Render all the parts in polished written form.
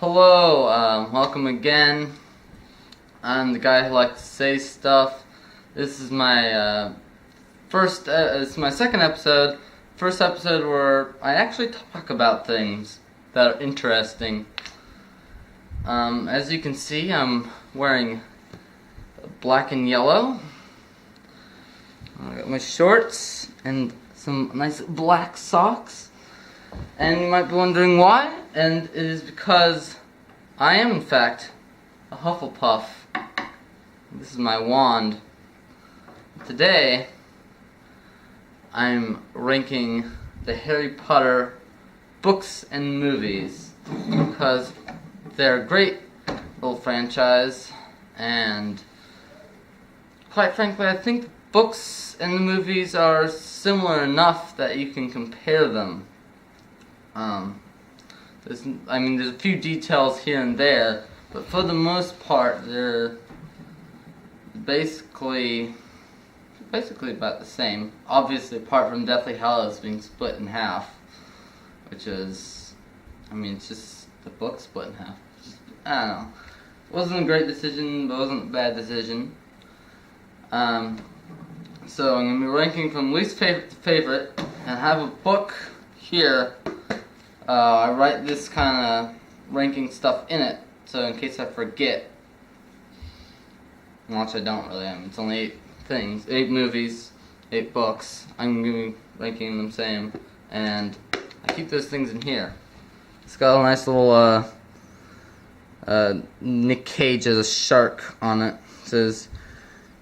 Hello, welcome again. I'm the guy who likes to say stuff. This is my it's my second episode. First episode where I actually talk about things that are interesting. As you can see, I'm wearing black and yellow. I got my shorts and some nice black socks. And you might be wondering why, and it is because I am in fact a Hufflepuff. This is my wand. Today, I'm ranking the Harry Potter books and movies because they're a great little franchise, and quite frankly, I think the books and the movies are similar enough that you can compare them. There's a few details here and there, but for the most part, they're basically about the same. Obviously, apart from Deathly Hallows being split in half, which is, it's just the book split in half. I don't know. It wasn't a great decision, but it wasn't a bad decision. So I'm going to be ranking from least favorite to favorite, and I have a book here. I write this kind of ranking stuff in it, so in case I forget, which I don't really. It's only 8 things, 8 movies, 8 books. I'm going to be ranking them same, and I keep those things in here. It's got a nice little Nick Cage as a shark on it. It says,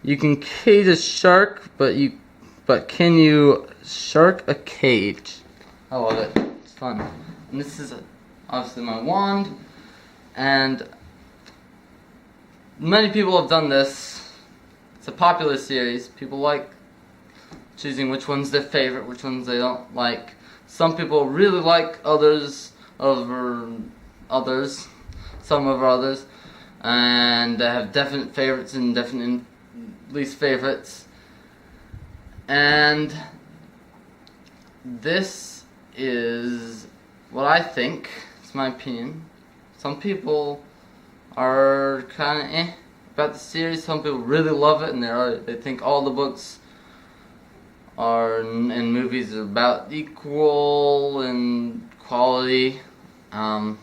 "You can cage a shark, but can you shark a cage?" I love it. It's fun. And this is obviously my wand, and many people have done this. It's a popular series. People like choosing which one's their favorite, which ones they don't like. Some people really like others over others, some over others, and they have definite favorites and definite least favorites. And this is what I think. It's my opinion. Some people are kind of about the series. Some people really love it, and they think all the books and movies are about equal in quality. I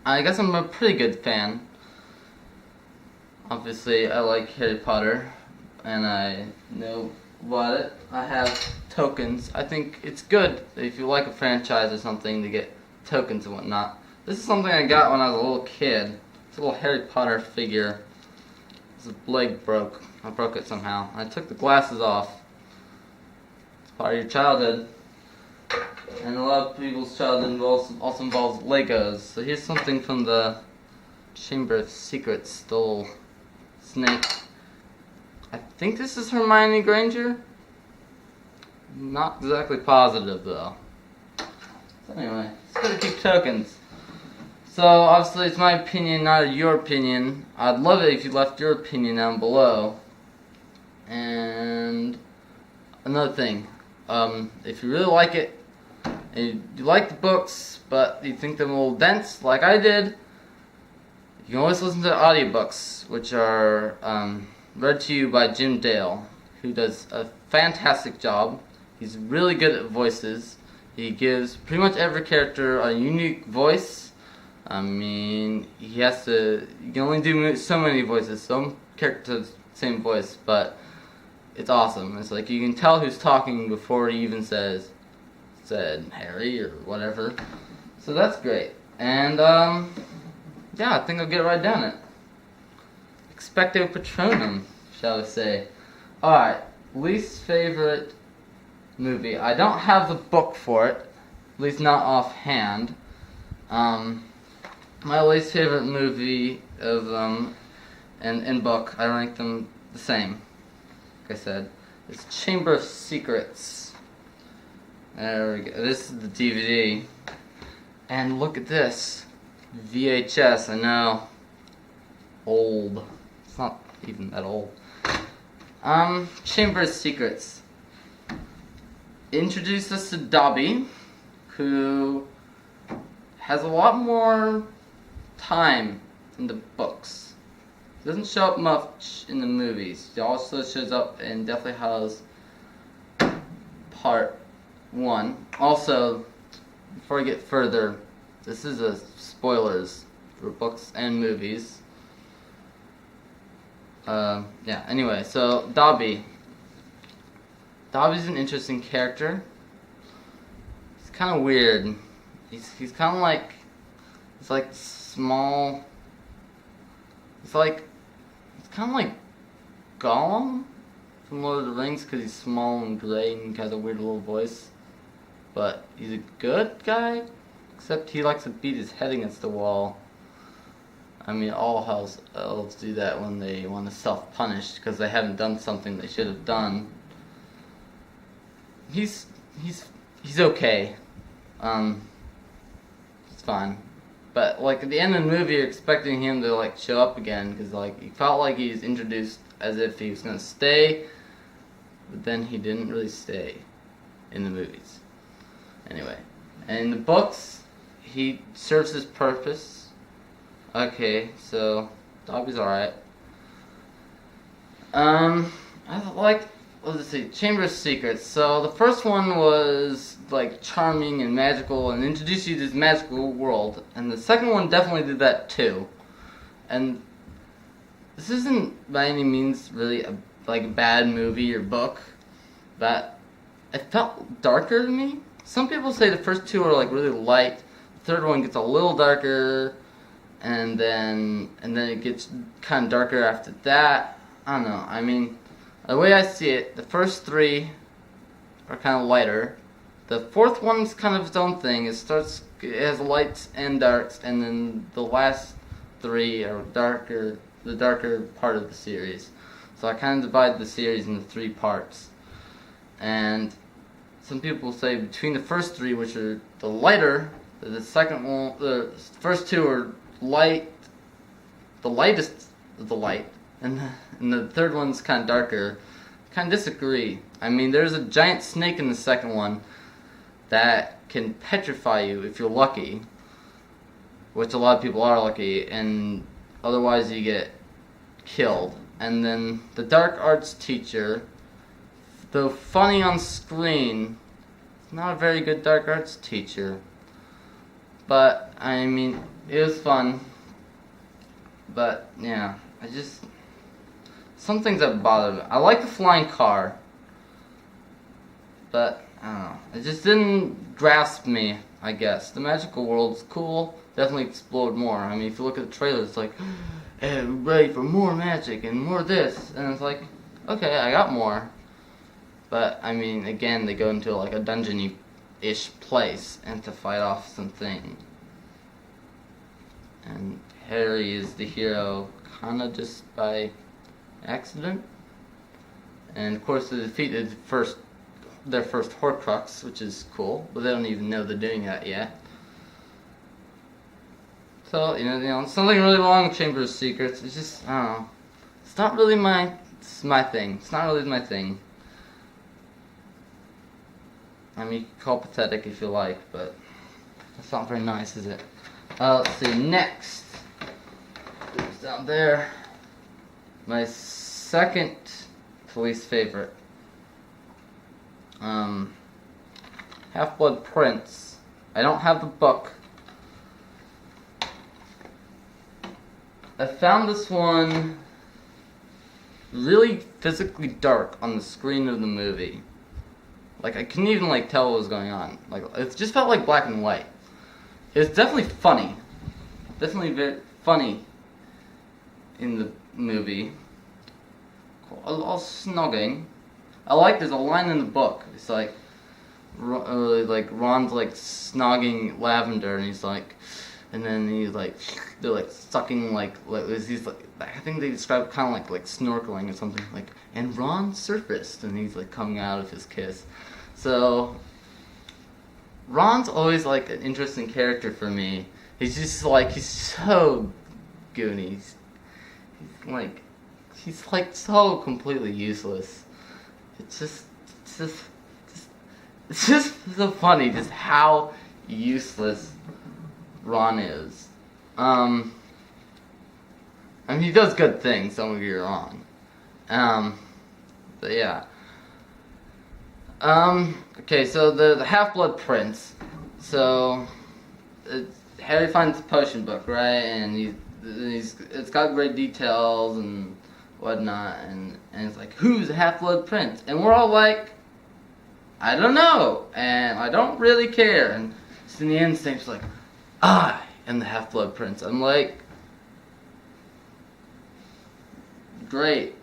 guess I'm a pretty good fan. Obviously, I like Harry Potter, and I know about it. I have tokens. I think it's good if you like a franchise or something to get tokens and whatnot. This is something I got when I was a little kid. It's a little Harry Potter figure. His leg broke. I broke it somehow. I took the glasses off. It's part of your childhood. And a lot of people's childhood also involves Legos. So here's something from the Chamber of Secrets, the little snake. I think this is Hermione Granger. Not exactly positive though. So anyway, it's good to keep tokens. So obviously it's my opinion, not your opinion. I'd love it if you left your opinion down below. And another thing, if you really like it, and you like the books, but you think they're a little dense, like I did, you can always listen to audiobooks, which are read to you by Jim Dale, who does a fantastic job. He's really good at voices. He gives pretty much every character a unique voice. You can only do so many voices. Some characters same voice, but it's awesome. It's like you can tell who's talking before he even said Harry or whatever. So that's great. And yeah, I think I'll get right down it. Expecto Patronum, shall we say. Alright, least favorite movie. I don't have the book for it, at least not offhand. My least favorite movie of them and book, I rank them the same. Like I said, it's Chamber of Secrets. There we go. This is the DVD. And look at this. VHS, I know. Old. It's not even that old. Chamber of Secrets. Introduced us to Dobby, who has a lot more time in the books. He doesn't show up much in the movies. He also shows up in Deathly Hallows Part 1. Also, before I get further, this is a spoilers for books and movies. Yeah, anyway, so Dobby. Dobby's an interesting character. He's kind of weird. He's kind of like, he's like small. He's kind of like Gollum from Lord of the Rings because he's small and gray and has a weird little voice. But he's a good guy, except he likes to beat his head against the wall. I mean, all elves do that when they want to self-punish because they haven't done something they should have done. He's okay. It's fine. But like at the end of the movie, you're expecting him to like show up again because like he felt like he's introduced as if he was gonna stay, but then he didn't really stay in the movies. Anyway, and in the books, he serves his purpose. Okay, so Dobby's alright. I like, let's see, Chamber of Secrets. So the first one was like charming and magical and introduced you to this magical world, and the second one definitely did that too. And this isn't by any means really a bad movie or book, but it felt darker to me. Some people say the first two are like really light. The third one gets a little darker. And then it gets kind of darker after that. I don't know. I mean, the way I see it, the first three are kind of lighter. The fourth one's kind of its own thing. It has lights and darks, and then the last three are darker, the darker part of the series. So I kind of divide the series into 3 parts. And some people say between the first 3, which are the lighter, the second one, the first 2 are light, the lightest of the light, and the third one's kind of darker. Kind of disagree. I mean, there's a giant snake in the second one that can petrify you if you're lucky, which a lot of people are lucky, and otherwise you get killed. And then the dark arts teacher, though funny on screen, is not a very good dark arts teacher. But, I mean, it was fun. But, yeah, some things that bothered me. I like the flying car. But, I don't know. It just didn't grasp me, I guess. The magical world's cool. Definitely explode more. I mean, if you look at the trailer, it's like, hey, we're ready for more magic and more this. And it's like, okay, I got more. But, I mean, again, they go into like a dungeon-ish place and to fight off something. And Harry is the hero, kinda just by accident. And of course, they defeated their first Horcrux, which is cool, but they don't even know they're doing that yet. So, you know, something really wrong with Chamber of Secrets. It's just, I don't know. It's not really my thing. It's not really my thing. I mean, you can call it pathetic if you like, but that's not very nice, is it? Let's see, next. It's down there. My second least favorite. Half-Blood Prince. I don't have the book. I found this one really physically dark on the screen of the movie. Like, I couldn't even, like, tell what was going on. Like, it just felt like black and white. It was definitely funny. Definitely very funny in the movie. A lot of snogging. There's a line in the book. It's like Ron's like snogging Lavender, and he's like, and then they're like sucking he's like, I think they describe kind of like snorkeling or something, like, and Ron surfaced, and he's like coming out of his kiss. So Ron's always like an interesting character for me. He's just like, he's so Goonies. He's like so completely useless. It's just so funny just how useless Ron is. I mean, he does good things, don't get me wrong. But yeah. Okay, so the Half-Blood Prince. So, Harry finds the potion book, right? And it's got great details and whatnot, and it's like, who's the Half-Blood Prince? And we're all like, I don't know, and I don't really care. And so in the end, Snape's like, I am the Half-Blood Prince. I'm like, great.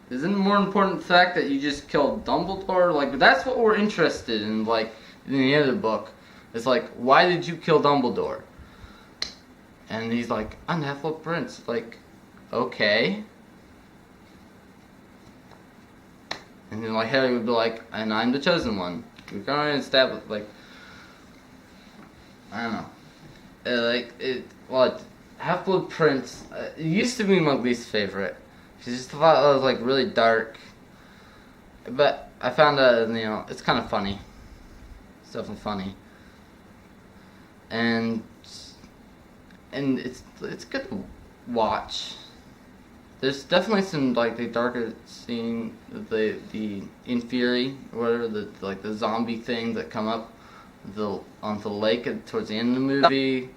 Isn't it more important the fact that you just killed Dumbledore? Like, that's what we're interested in, like, in the end of the book. It's like, why did you kill Dumbledore? And he's like, I'm the Half-Blood Prince. Like, okay. And then, like, Harry would be like, and I'm the chosen one. We're gonna establish, like, I don't know. Well, Half-Blood Prince, it used to be my least favorite. I just thought it was, like, really dark. But I found out, it's kind of funny. It's definitely funny. And it's good to watch. There's definitely some, like, the darker scene, the Inferi, or whatever, the zombie things that come up onto the lake towards the end of the movie.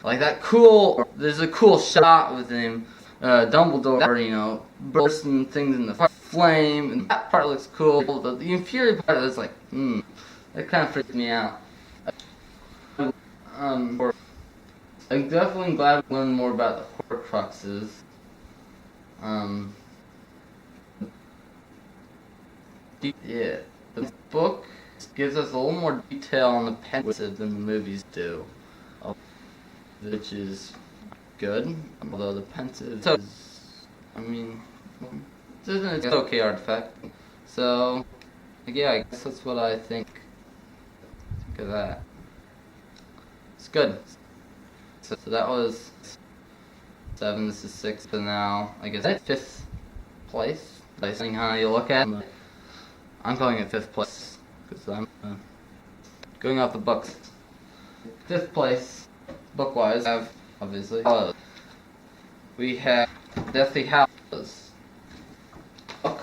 Like, there's a cool shot with him, Dumbledore, bursting things in the flame, and that part looks cool. The Inferi part is like, that kind of freaked me out. I'm definitely glad to learn more about the Horcruxes. Yeah, the book gives us a little more detail on the Pensieve than the movies do, which is good. Although the Pensieve is, it's an okay artifact. So, yeah, I guess that's what I think of that. It's good. So that was 7, this is 6, but now, I guess that's 5th place. Depending how you look at it. I'm calling it 5th place, because I'm going off the books. 5th place, book-wise, obviously. We have Deathly Hallows. Book.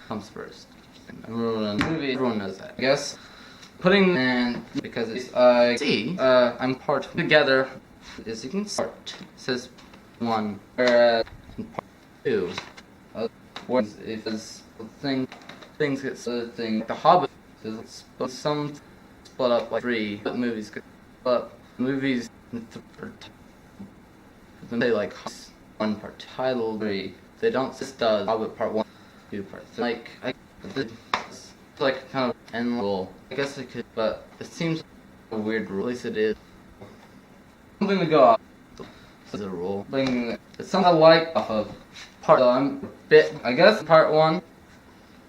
Comes first. Everyone knows that. I guess putting in because I'm part together. As you can start, it says 1, whereas in part 2, it says things get the Hobbit is some split up like 3, but movies get split up. Movies they like 1 part title 3. They don't just does Hobbit part 1, 2, part 3. It's like kind of end rule. I guess it could, but it seems like a weird rule. At least it is. Something to go off. Is a rule. It's something I like off of part. So I'm a bit. I guess part 1,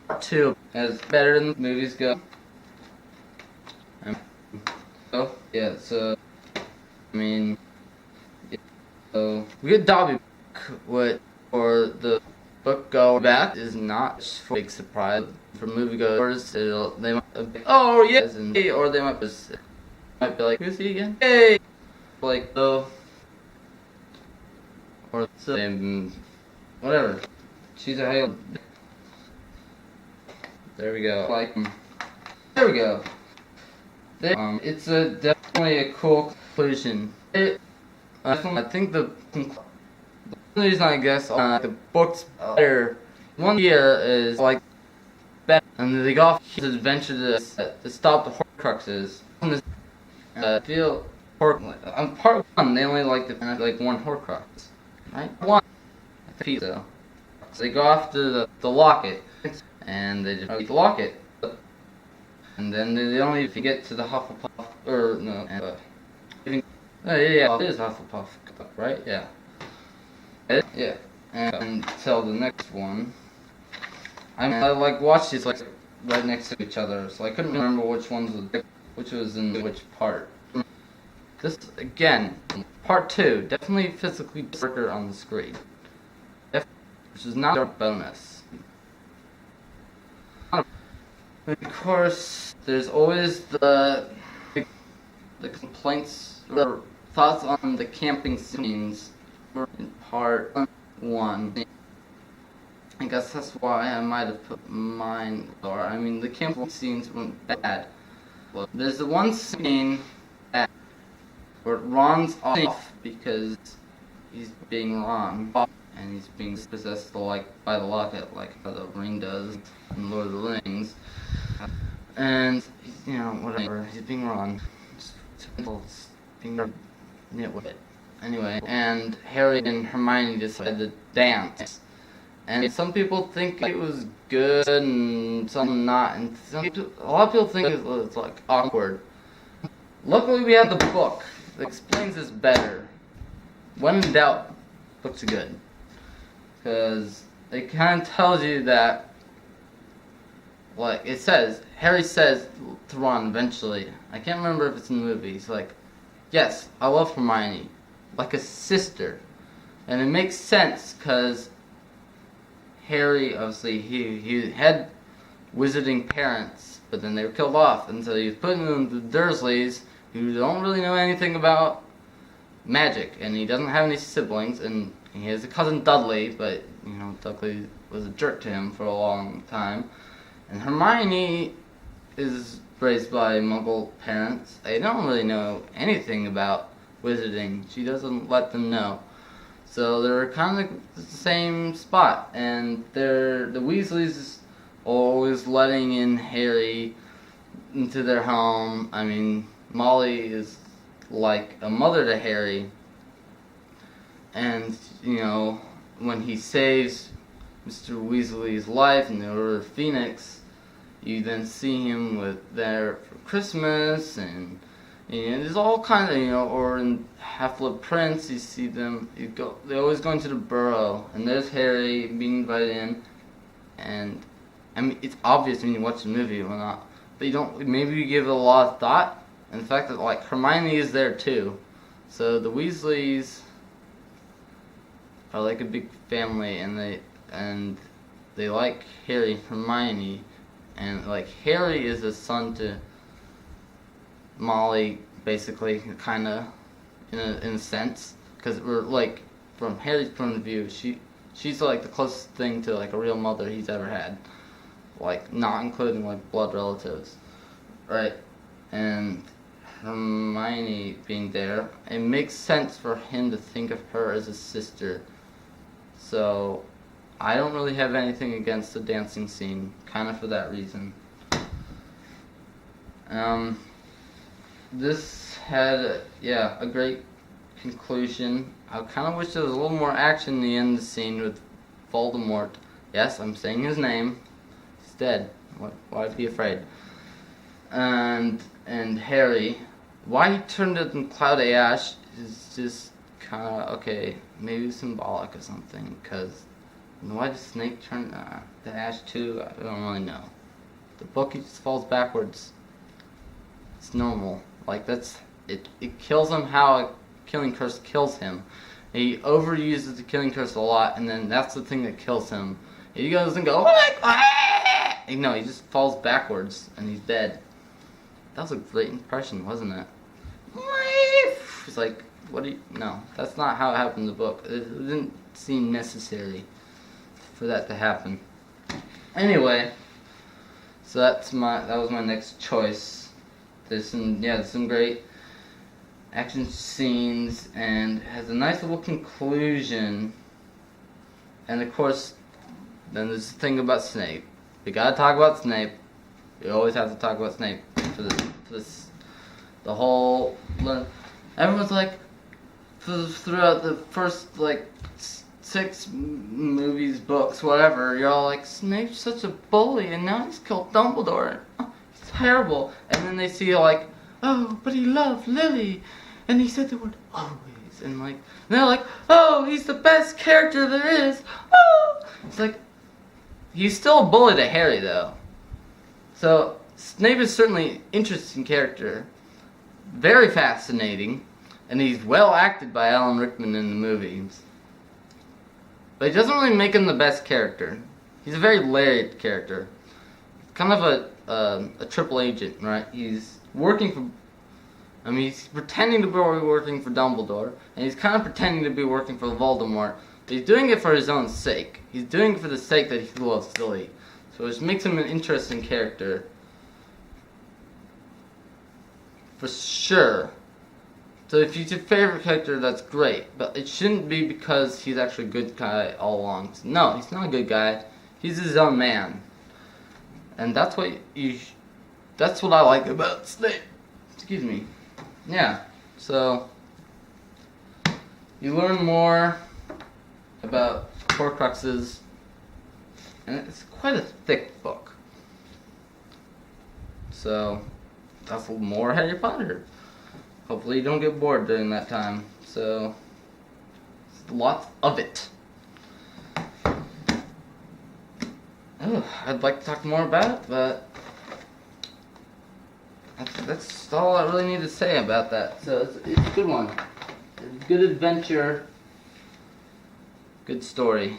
part 2 is better than the movies go. So yeah. So so we get Dobby, or the book go back is not a big surprise for moviegoers. They might be, oh yes, or they might be like, who's he again? Hey, like or whatever. She's a hail. There we go. There we go. It's definitely a cool conclusion. I think the reason I guess the book's better. One year is like better, and they go off his adventure to stop the Horcruxes. On part 1, they only like 1 Horcrux, right? 1, I think so. So they go after the locket, and they just the locket, and then they only get to the Hufflepuff, or no, yeah, it is Hufflepuff, right? Yeah. Yeah, and until the next one. I watched these right next to each other, so I couldn't remember which was in which part. This again, part 2, definitely physically darker on the screen, which is not a bonus. Of course, there's always the complaints or thoughts on the camping scenes in part 1. I guess that's why I might have put mine lower. I mean, the camping scenes weren't bad. There's the one scene where Ron's off because he's being Ron, and he's being possessed by the locket, like how the ring does in Lord of the Rings. And whatever, he's being Ron. It's being a nitwit. Anyway, and Harry and Hermione decided to dance. And some people think it was good and some not, and a lot of people think it's like awkward. Luckily we have the book that explains this better. When in doubt, books are good. Because it kind of tells you that, like it says, Harry says to Ron eventually, I can't remember if it's in the movie, he's like, yes, I love Hermione, like a sister. And it makes sense because Harry, obviously, he had wizarding parents, but then they were killed off, and so he was put in the Dursleys, who don't really know anything about magic, and he doesn't have any siblings, and he has a cousin Dudley, but, Dudley was a jerk to him for a long time. And Hermione is raised by Muggle parents. They don't really know anything about wizarding. She doesn't let them know. So they're kind of the same spot, and the Weasleys always letting in Harry into their home. I mean, Molly is like a mother to Harry, and when he saves Mr. Weasley's life in the Order of Phoenix, you then see him there for Christmas, and there's all kinds of, or in Half-Blood Prince, you see them, they're always going to the Burrow, and there's Harry being invited in, and, I mean, it's obvious when you watch the movie or not, but maybe you give it a lot of thought, and the fact that, like, Hermione is there too, so the Weasleys are like a big family, and they like Harry and Hermione, and, like, Harry is a son to Molly, basically, kind of, in a sense, because we're, like, from Harry's point of view, she's, like, the closest thing to, like, a real mother he's ever had, like, not including, like, blood relatives, right, and Hermione being there, it makes sense for him to think of her as a sister, so I don't really have anything against the dancing scene, kind of for that reason. This had, a great conclusion. I kind of wish there was a little more action in the end of the scene with Voldemort. Yes, I'm saying his name. He's dead. Why be afraid? And Harry. Why he turned it in Cloud Ash is just kind of, okay, maybe symbolic or something, because why does Snape turn the Ash too? I don't really know. The book, he just falls backwards. It's normal. Like, it kills him how a killing curse kills him. He overuses the killing curse a lot, and then that's the thing that kills him. He goes and goes, no, he just falls backwards, and he's dead. That was a great impression, wasn't it? It's like, no, that's not how it happened in the book. It didn't seem necessary for that to happen. Anyway, so that was my next choice. There's some great action scenes, and has a nice little conclusion. And of course, then there's the thing about Snape. We gotta talk about Snape. We always have to talk about Snape for this. The whole, everyone's like, throughout the first 6 movies, books, whatever, you're all like, Snape's such a bully, and now he's killed Dumbledore. He's terrible. And then they see like, oh, but he loved Lily, and he said the word always, and they're like, oh, he's the best character there is. Oh, it's like, he's still a bully to Harry though. So Snape is certainly an interesting character, very fascinating, and he's well acted by Alan Rickman in the movies. But he doesn't really make him the best character. He's a very layered character. kind of a triple agent, right? He's working for, I mean, he's pretending to be working for Dumbledore, and he's kind of pretending to be working for Voldemort. But he's doing it for his own sake. He's doing it for the sake that he loves Silly. So it makes him an interesting character. For sure. So if he's your favorite character, that's great. But it shouldn't be because he's actually a good guy all along. No, he's not a good guy. He's his own man. And that's what that's what I like about Snape. Excuse me. Yeah. So you learn more about Horcruxes, and it's quite a thick book. So that's more Harry Potter. Hopefully you don't get bored during that time. So lots of it. Oh, I'd like to talk more about it, but that's all I really need to say about that. So it's a good one. It's a good adventure. Good story.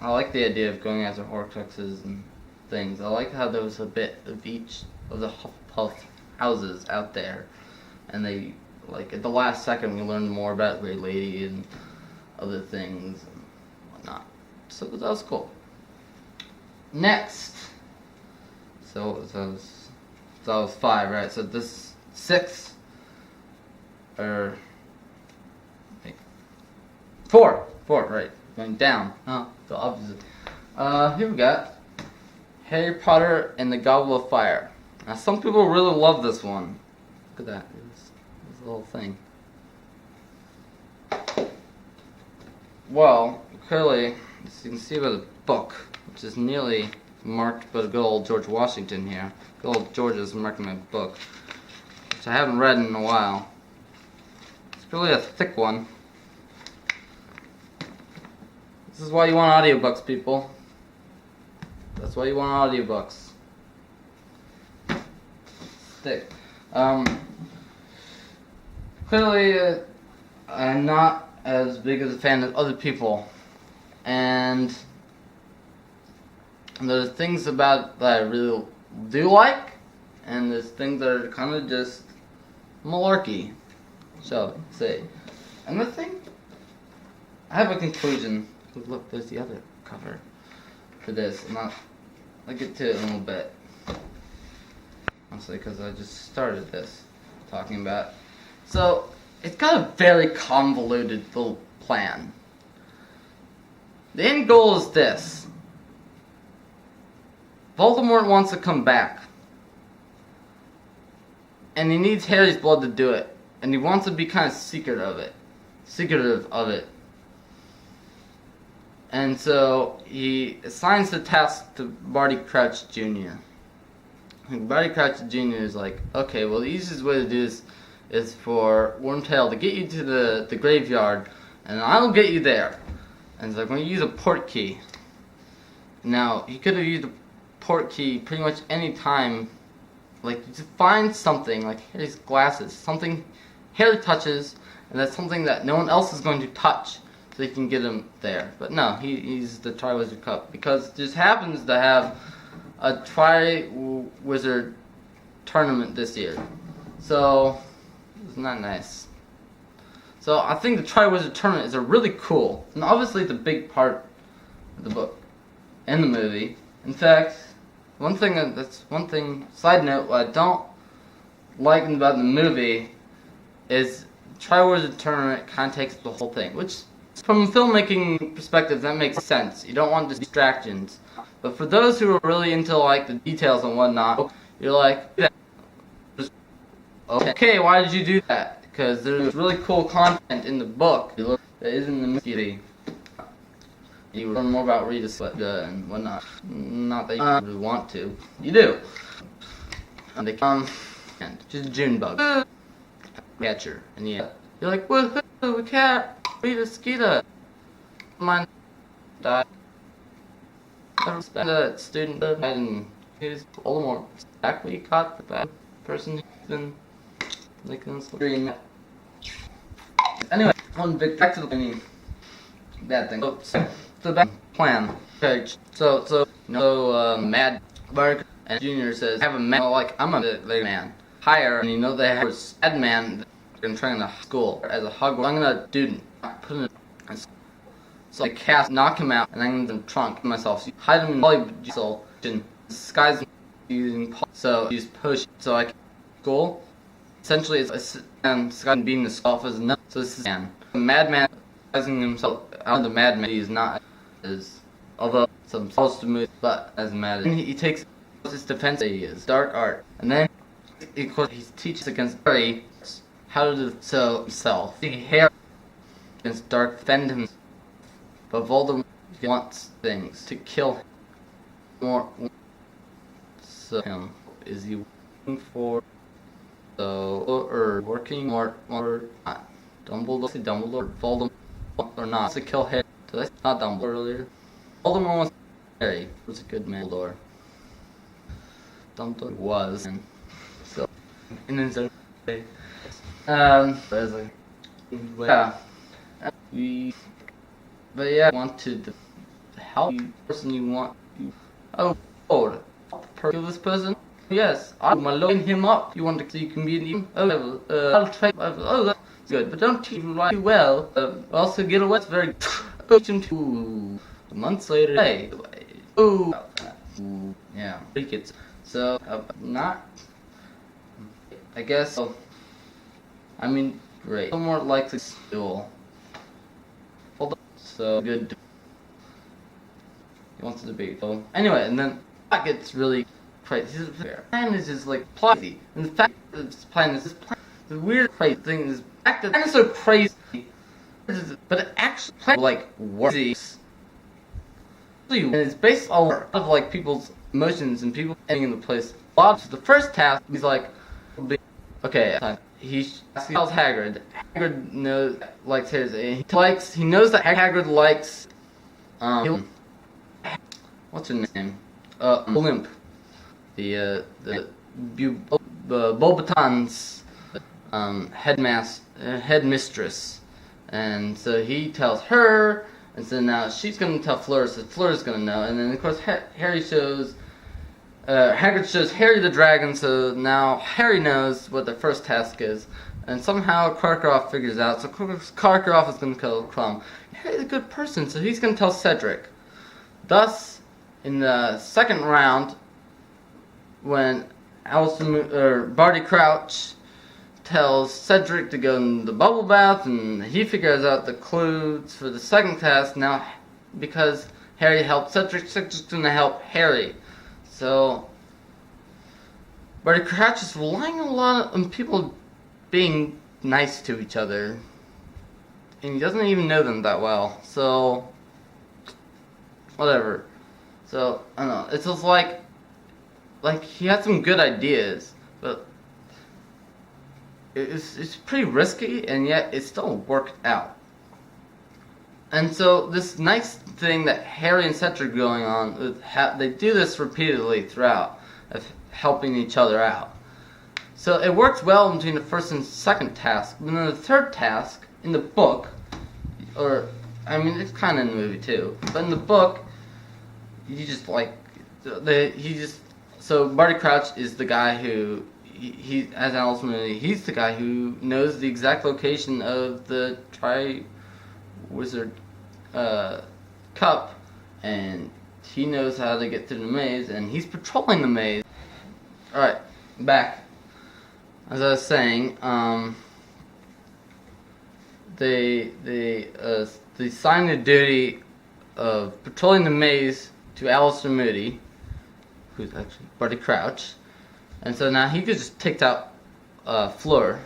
I like the idea of going after Horcruxes and things. I like how there was a bit of each of the Hufflepuff houses out there. And they, like, at the last second we learned more about Great Lady and other things and whatnot. So that was cool. Next. So that was 5, right? So this 6 or 4, right? Going down. The opposite. Here we got Harry Potter and the Goblet of Fire. Now some people really love this one. Look at that. This little thing. Well, clearly, as you can see by the book, which is nearly marked by good old George Washington here. Good old George is marking my book, which I haven't read in a while. It's really a thick one. This is why you want audiobooks, people. That's why you want audiobooks. Thick. Clearly, I'm not as big as a fan as other people, and there's things about that I really do like, and there's things that are kind of just malarkey, shall we say. And the thing, I have a conclusion. Look, there's the other cover for this. I'll get to it in a little bit. Honestly, because I just started this talking about. So, it's got a very convoluted little plan. The end goal is this. Voldemort wants to come back. And he needs Harry's blood to do it. And he wants to be kind of secretive of it. And so he assigns the task to Barty Crouch Jr. And Barty Crouch Jr. is like, okay, well the easiest way to do this is for Wormtail to get you to the graveyard, and I'll get you there. And so I'm going to use a port key. Now, he could have used a port key pretty much any time. Like, to find something, like Harry's glasses, something Harry touches, and that's something that no one else is going to touch, so he can get him there. But no, he's the Triwizard Cup, because it just happens to have a Triwizard tournament this year. So, isn't that nice? So I think the Triwizard Tournament is a really cool, and obviously it's a big part of the book and the movie. In fact, side note, what I don't like about the movie is Triwizard Tournament kind of takes the whole thing, which from a filmmaking perspective that makes sense. You don't want distractions. But for those who are really into like the details and whatnot, you're like, okay, why did you do that? Because there's really cool content in the book that isn't in the movie. You learn more about Rita Skeeter and whatnot. Not that you really want to. You do. And they just Junebug. Catcher. And yeah, you're like, woohoo, we cat Rita Skeeter. Mine died. I respect that student and he's Voldemort. Exactly caught the bad person who's been like in this dream. Anyway, back to the bad thing. So the back plan. Okay, so Mad Bark and Junior says, I have a man, I'm a man. Hire, and they have a sad man and trying to school as a Hogwarts. I'm gonna student, put him in. So I cast, knock him out, and I'm in the trunk myself. So hide him in Polybusel, and disguise him using so use push. So I can school. Essentially, it's Scott being the self as no. So this is man. A madman disguising himself out of the madman. He is not as, although some supposed to move, but as mad. And he takes his defense. He is dark art, and then he teaches against Harry how to do so himself. Harry against dark defend him, but Voldemort wants things to kill him more. So him is he working for? So, or working more not. Dumbledore, Voldemort, or not. To kill Harry. So that's not Dumbledore earlier. Voldemort wants Harry. Was a good man. Dumbledore was. And so, and then so, yeah. But yeah, I want to help the person you want. Kill this person. Yes, I'm loading him up. You want to, so you can be an even level. I'll try. Oh, that's good, but don't teach him right well. Also, get away. It's very. Months later. Hey. Ooh. Yeah. It's so not. I guess. I mean, great. More likely still. So good. He wants to debate. So anyway, and then that gets really. His plan is just like plotty. In fact, this plan is the weird crazy thing is back to so crazy, but it actually like works. And it's based on a lot of like people's emotions and people getting in the place. So the first task is like, okay, he tells Hagrid. Hagrid knows likes his. He knows that Hagrid likes what's her name? Olymp. The Beauxbaton's headmistress, and so he tells her, and so now she's gonna tell Fleur, so Fleur's gonna know, and then of course Harry shows, Hagrid shows Harry the dragon, so now Harry knows what the first task is, and somehow Karkaroff figures out, so Karkaroff is gonna kill Krum. Harry's a good person, so he's gonna tell Cedric. Thus, in the second round, when Barty Crouch tells Cedric to go in the bubble bath, and he figures out the clues for the second task. Now, because Harry helped Cedric, Cedric's gonna help Harry. So, Barty Crouch is relying a lot on people being nice to each other, and he doesn't even know them that well. So, whatever. So, I don't know. It's just like he had some good ideas, but it's pretty risky, and yet it still worked out. And so this nice thing that Harry and Cedric are going on, they do this repeatedly throughout, of helping each other out. So it works well between the first and second task, but then the third task in the book, or I mean it's kind of in the movie too, but in the book, you just like So Barty Crouch is the guy who he as Alice Mooney. He's the guy who knows the exact location of the Triwizard Cup, and he knows how to get through the maze, and he's patrolling the maze. All right, back. As I was saying, they assign the duty of patrolling the maze to Alistair Moody, who's actually Barty Crouch, and so now he just takes out Fleur,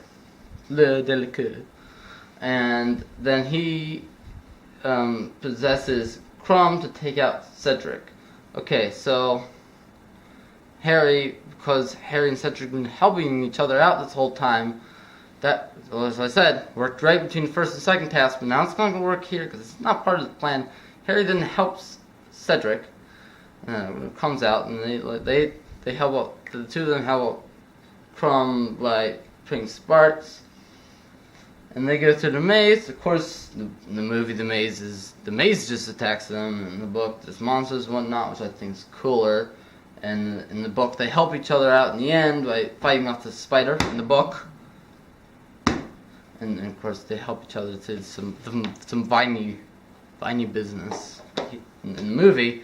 Le Delicate, and then he possesses Krum to take out Cedric. Okay, so Harry, because Harry and Cedric have been helping each other out this whole time, that, as I said, worked right between the first and second task, but now it's not going to work here because it's not part of the plan. Harry then helps Cedric. Comes out, and they help out. The two of them help out Krum by putting sparks, And they go through the maze. Of course, in the movie, the maze just attacks them. In the book, there's monsters and whatnot, which I think is cooler. And in the book, they help each other out in the end by fighting off the spider in the book. And of course, they help each other to some viney business in the movie.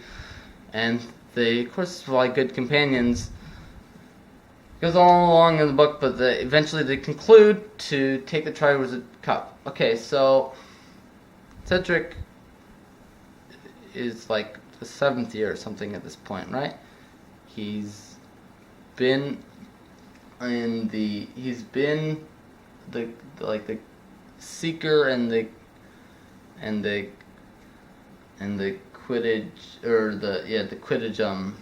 And they, of course, are like good companions. Goes all along in the book, but eventually they conclude to take the Triwizard Cup. Okay, so Cedric is like the 7th year or something at this point, right? He's been the seeker and the Quidditch, or the Quidditch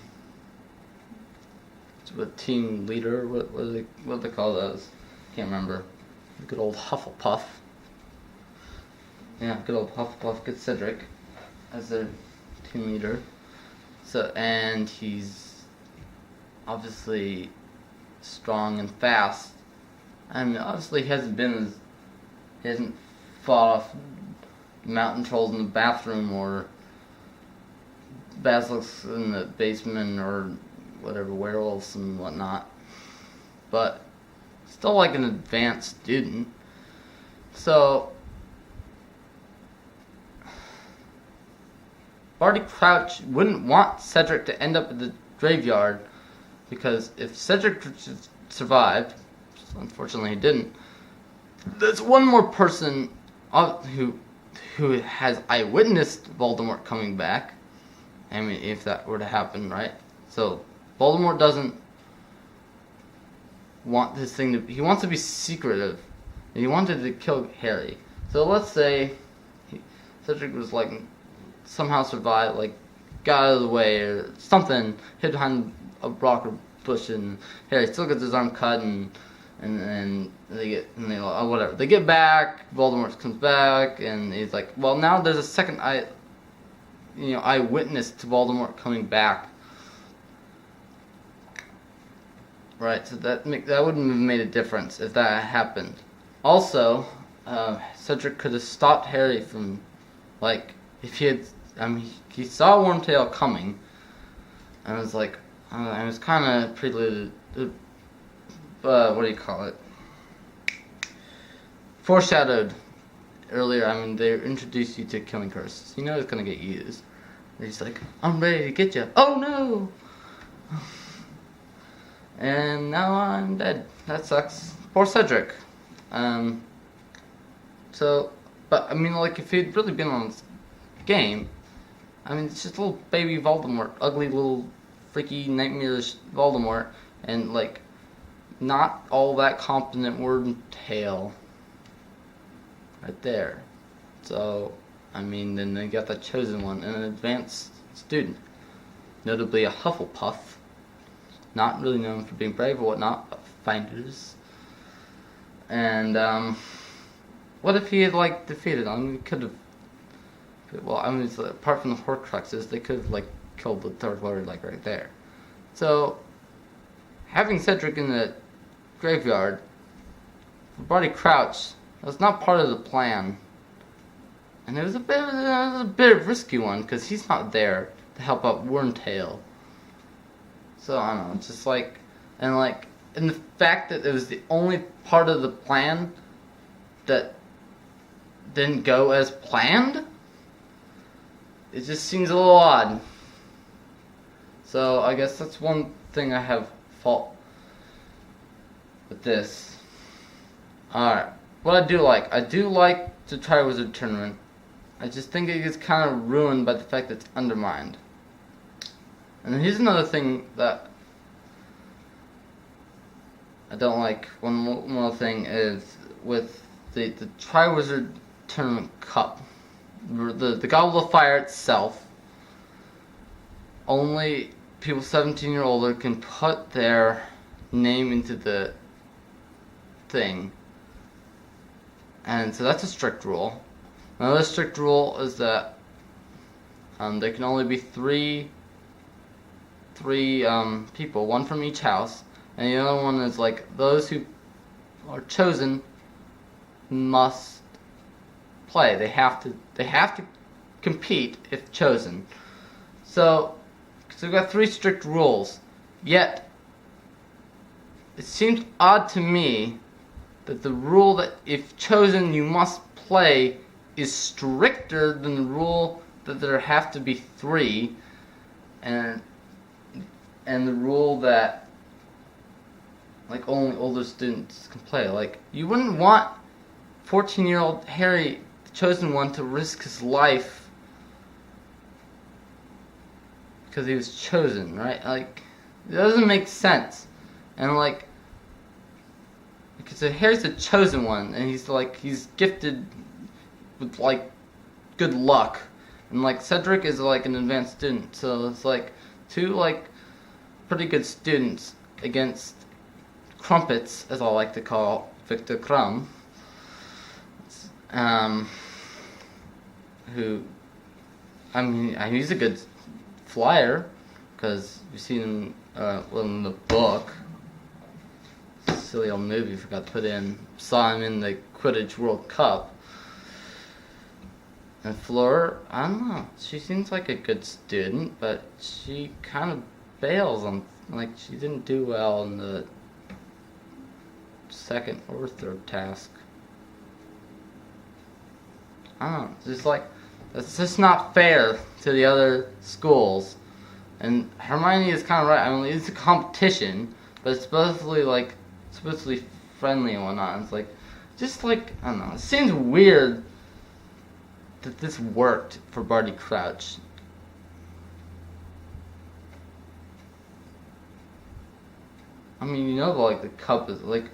what, team leader, what do they call those? Can't remember. Good old Hufflepuff. Yeah, good old Hufflepuff, good Cedric as their team leader. So, and he's obviously strong and fast. I mean, obviously he hasn't fought off mountain trolls in the bathroom or basilisks in the basement or whatever, werewolves and whatnot, but still like an advanced student. So Barty Crouch wouldn't want Cedric to end up in the graveyard, because if Cedric survived, unfortunately he didn't, there's one more person who has eyewitnessed Voldemort coming back. I mean, if that were to happen, right? So Voldemort doesn't want this thing to... He wants to be secretive. And he wanted to kill Harry. So let's say Cedric was like... somehow survived, like got out of the way or something, hid behind a rock or bush, and Harry still gets his arm cut, and whatever. They get back, Voldemort comes back, and he's like, well, now there's a second eyewitness to Voldemort coming back. Right, so that wouldn't have made a difference if that happened. Also, Cedric could have stopped Harry from, like, if he had, he saw Wormtail coming, and was like, it was kind of preluded, what do you call it? Foreshadowed earlier. I mean, they introduced you to Killing Curse. You know it's gonna get used. And he's like, I'm ready to get you. Oh no! And now I'm dead. That sucks. Poor Cedric. So, but I mean, like, if he'd really been on this game, I mean, it's just little baby Voldemort, ugly little freaky nightmarish Voldemort, and like, not all that competent Wormtail right there. So, I mean, then they got the chosen one, an advanced student, notably a Hufflepuff. Not really known for being brave or whatnot, but finders. And, what if he had, like, defeated them? I mean, he could have... Well, I mean, apart from the Horcruxes, they could have, like, killed the Third Lord, like, right there. So, having Cedric in the graveyard, for Barty Crouch, was not part of the plan. And it was a bit of a risky one, because he's not there to help out Wormtail. So, I don't know, it's just like, and the fact that it was the only part of the plan that didn't go as planned, it just seems a little odd. So, I guess that's one thing I have fault with this. Alright, what I do like the Triwizard Tournament. I just think it gets kind of ruined by the fact that it's undermined. And here's another thing that I don't like. One more thing is with the Triwizard Tournament Cup. The Goblet of Fire itself, only people 17 or older can put their name into the thing. And so that's a strict rule. Another strict rule is that there can only be three people, one from each house, and the other one is like those who are chosen must play. They have to compete if chosen. So we've got 3 strict rules. Yet it seems odd to me that the rule that if chosen you must play is stricter than the rule that there have to be 3, and the rule that like only older students can play. Like, you wouldn't want 14-year-old Harry, the chosen one, to risk his life because he was chosen, right? Like, it doesn't make sense. And like, because Harry's the chosen one, and he's gifted with like good luck, and like Cedric is like an advanced student, so it's like 2 like pretty good students against crumpets, as I like to call Victor Krum, who, I mean he's a good flyer, because you've seen him in the book. Silly old movie, forgot to put in. Saw him in the Quidditch World Cup. And Fleur, I don't know. She seems like a good student, but she kind of bails on, like, she didn't do well in the 2nd or 3rd task. I don't know. It's just like, that's just not fair to the other schools. And Hermione is kind of right. I mean, it's a competition, but it's supposedly friendly and whatnot. It's like, just like, I don't know. It seems weird that this worked for Barty Crouch. I mean, you know, like, the cup is like,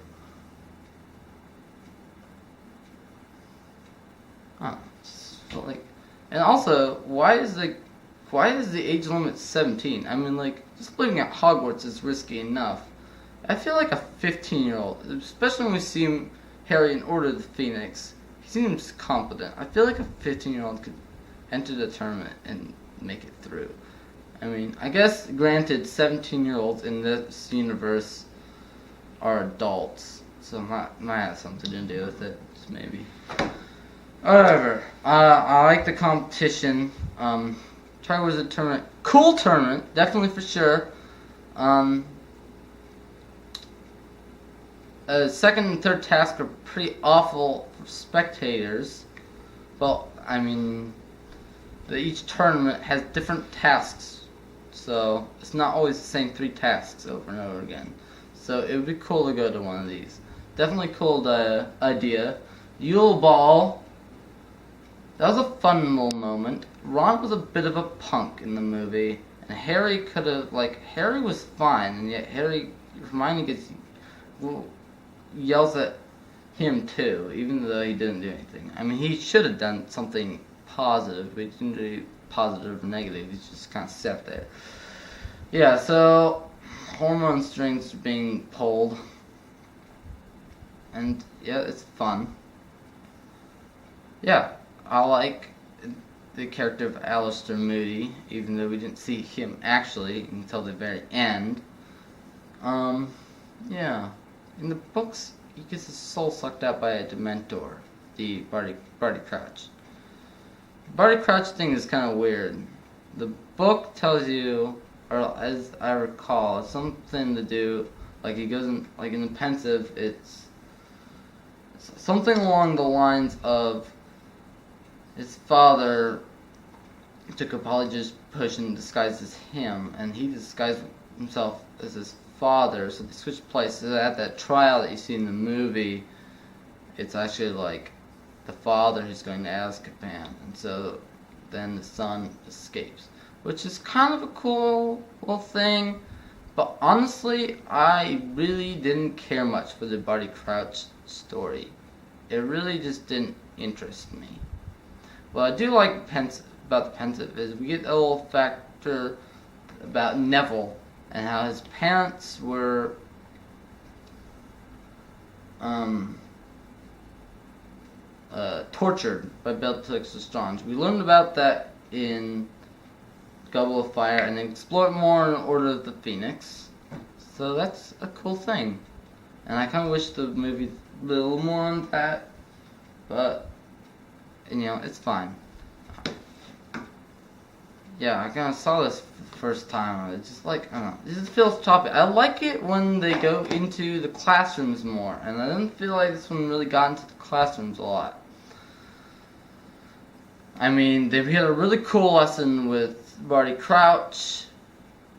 I don't know, just like, and also, why is the age limit 17? I mean, like, just living at Hogwarts is risky enough. I feel like a 15-year-old, especially when we see Harry in Order of the Phoenix, he seems competent. I feel like a 15-year-old could enter the tournament and make it through. I mean, I guess, granted, 17-year-olds in this universe are adults, so might have something to do with it, just maybe. Whatever. I like the competition. Triwizard Tournament, cool tournament, definitely for sure. 2nd and 3rd tasks are pretty awful for spectators. Well, I mean, each tournament has different tasks, so it's not always the same 3 tasks over and over again. So it would be cool to go to one of these. Definitely cool idea. Yule Ball. That was a fun little moment. Ron was a bit of a punk in the movie, and Harry could have, like, Harry was fine, and yet Hermione yells at him too, even though he didn't do anything. I mean, he should have done something positive, but he didn't do positive or negative. He just kind of sat there. Yeah, so hormone strings are being pulled, and yeah, it's fun. Yeah, I like the character of Alistair Moody, even though we didn't see him actually until the very end. Yeah. In the books, he gets his soul sucked out by a Dementor, the Barty Crouch. The Barty Crouch thing is kind of weird. The book tells you, or as I recall, it's something to do, like he goes in, like in the Pensive, it's something along the lines of his father took a polyjuice potion disguised as him, and he disguised himself as his father, so they switched places. At that trial that you see in the movie, it's actually like the father who's going to Azkaban, and so then the son escapes, which is kind of a cool little thing, but honestly, I really didn't care much for the Barty Crouch story. It really just didn't interest me. What I do like about the Pensive is we get a little factor about Neville and how his parents were tortured by Bellatrix Lestrange. We learned about that in Goblet of Fire and then explore it more in Order of the Phoenix. So that's a cool thing. And I kind of wish the movie did a little more on that. but it's fine. Yeah, I kind of saw this first time. It's just like, I don't know, it just feels choppy. I like it when they go into the classrooms more, and I didn't feel like this one really got into the classrooms a lot. I mean, they had a really cool lesson with Barty Crouch,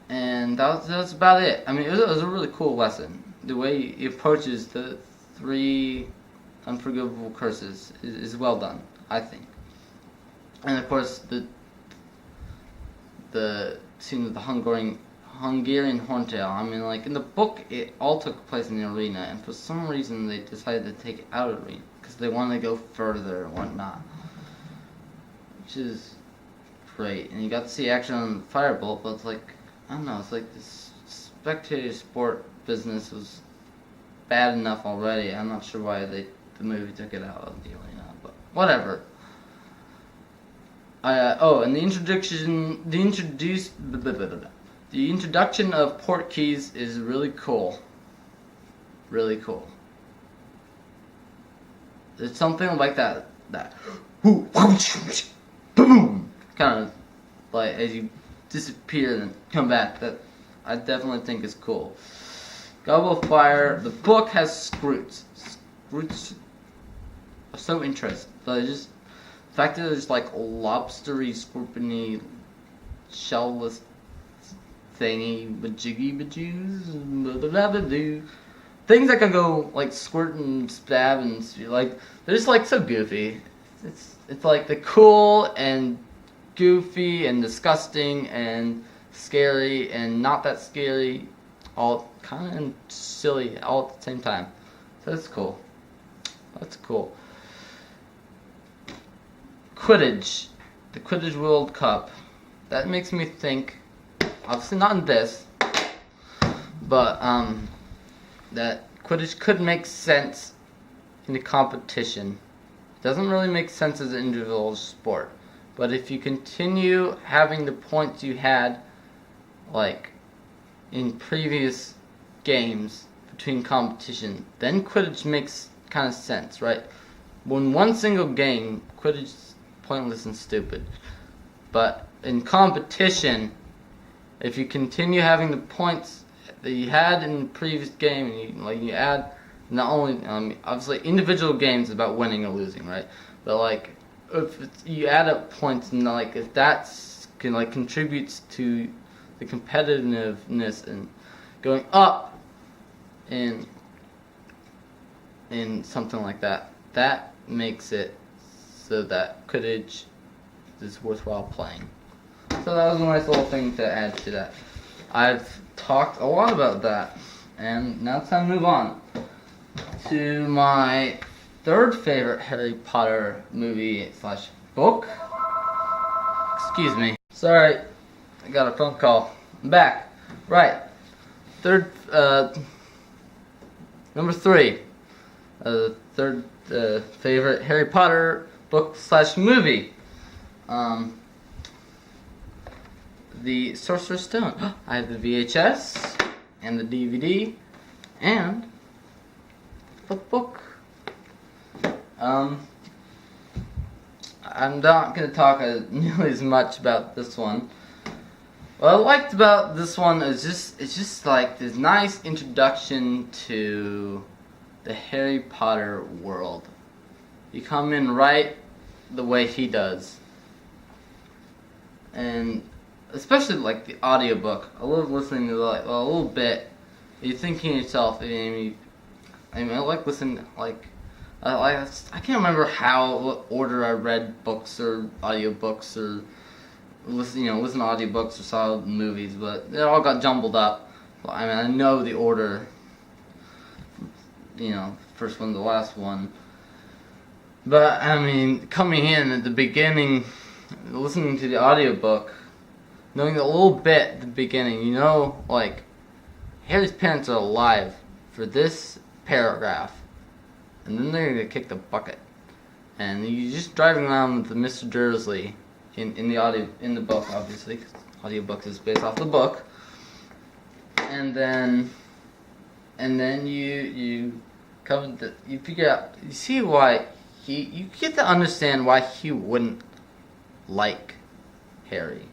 and that was about it. I mean, it was a really cool lesson. The way he approaches the 3 unforgivable curses is well done, I think. And of course, the scene with the Hungarian horntail. I mean, like in the book, it all took place in the arena, and for some reason they decided to take it out of the arena because they wanted to go further and whatnot, which is great. And you got to see action on Firebolt, but it's like, I don't know, it's like this spectator sport business was bad enough already. I'm not sure why the movie took it out of the arena, but whatever. And the introduction of Portkeys is really cool. Really cool. It's something like that boom, kind of like as you disappear and come back. That I definitely think is cool. Goblet of Fire. The book has Skrewts. Skrewts are so interesting, but it's just the fact that there's like lobstery, scorpiony, shellless thingy, bajiggy bajoos, things that can go like squirt and stab and like they're just like so goofy. It's like the cool and goofy and disgusting and scary and not that scary, all kind of silly all at the same time. So that's cool. That's cool. Quidditch, the Quidditch World Cup. That makes me think, obviously not in this, but that Quidditch could make sense in a competition. It doesn't really make sense as an individual sport, but if you continue having the points you had, like in previous games between competition, then Quidditch makes kind of sense, right? When one single game, Quidditch is pointless and stupid. But in competition, if you continue having the points that you had in the previous game, and you add not only obviously individual games about winning or losing, right? But like if you add up points, and like if that's contributes to the competitiveness and going up in something like that, that makes it so that Quidditch is worthwhile playing. So that was a nice little thing to add to that. I've talked a lot about that, and now it's time to move on to my third favorite Harry Potter movie / book. Excuse me. Sorry, I got a phone call. I'm back. Right. Third, number 3. Third favorite Harry Potter book / movie. The Sorcerer's Stone. I have the VHS and the DVD and the book. I'm not going to talk nearly as much about this one. What I liked about this one is it's just like this nice introduction to the Harry Potter world. You come in right the way he does. And especially like the audiobook. I love listening to like a little bit. You're thinking to yourself, I like listening I can't remember what order I read books or audiobooks or listen to audiobooks or saw movies, but it all got jumbled up. I know the order, first one to the last one. But coming in at the beginning, listening to the audiobook, knowing a little bit at the beginning, like Harry's parents are alive for this paragraph. And then they're gonna kick the bucket, and you're just driving around with the Mr. Dursley in the book, obviously, because audiobooks is based off the book. And then you figure out, you see why you get to understand why he wouldn't like Harry.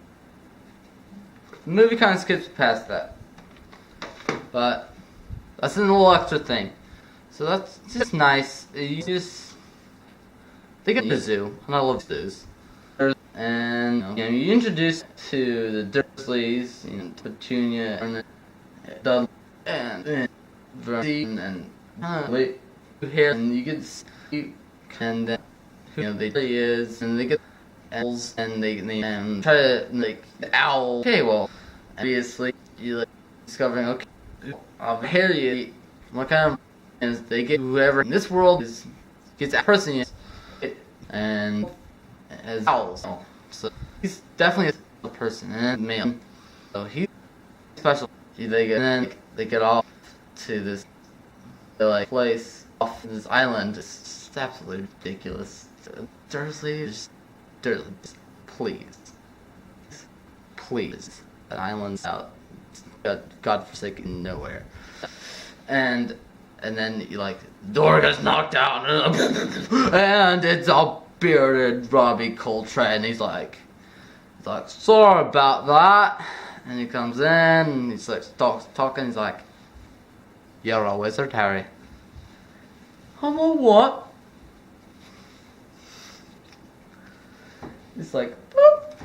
The movie kind of skips past that, but that's a little extra thing. So that's just nice. They get the zoo, and I love zoos. And you introduce to the Dursleys, Petunia, and Dudley, and Vernon, and wait, here, and you get to see, and then they really is, and they get owls, and they try to the owl. Okay, well, obviously you discovering Harry, what kind of is they get whoever in this world gets a person, and as owls. So he's definitely a person and a male. So he's special. They get off to this place off this island. It's just absolutely ridiculous. Dursley, just please, an island's out, godforsaken nowhere, and then the door gets knocked out, and it's a bearded Robbie Coltrane. He's like, sorry about that. And he comes in and he's talking. He's like, you're a wizard, Harry. I'm a what? It's like, boop,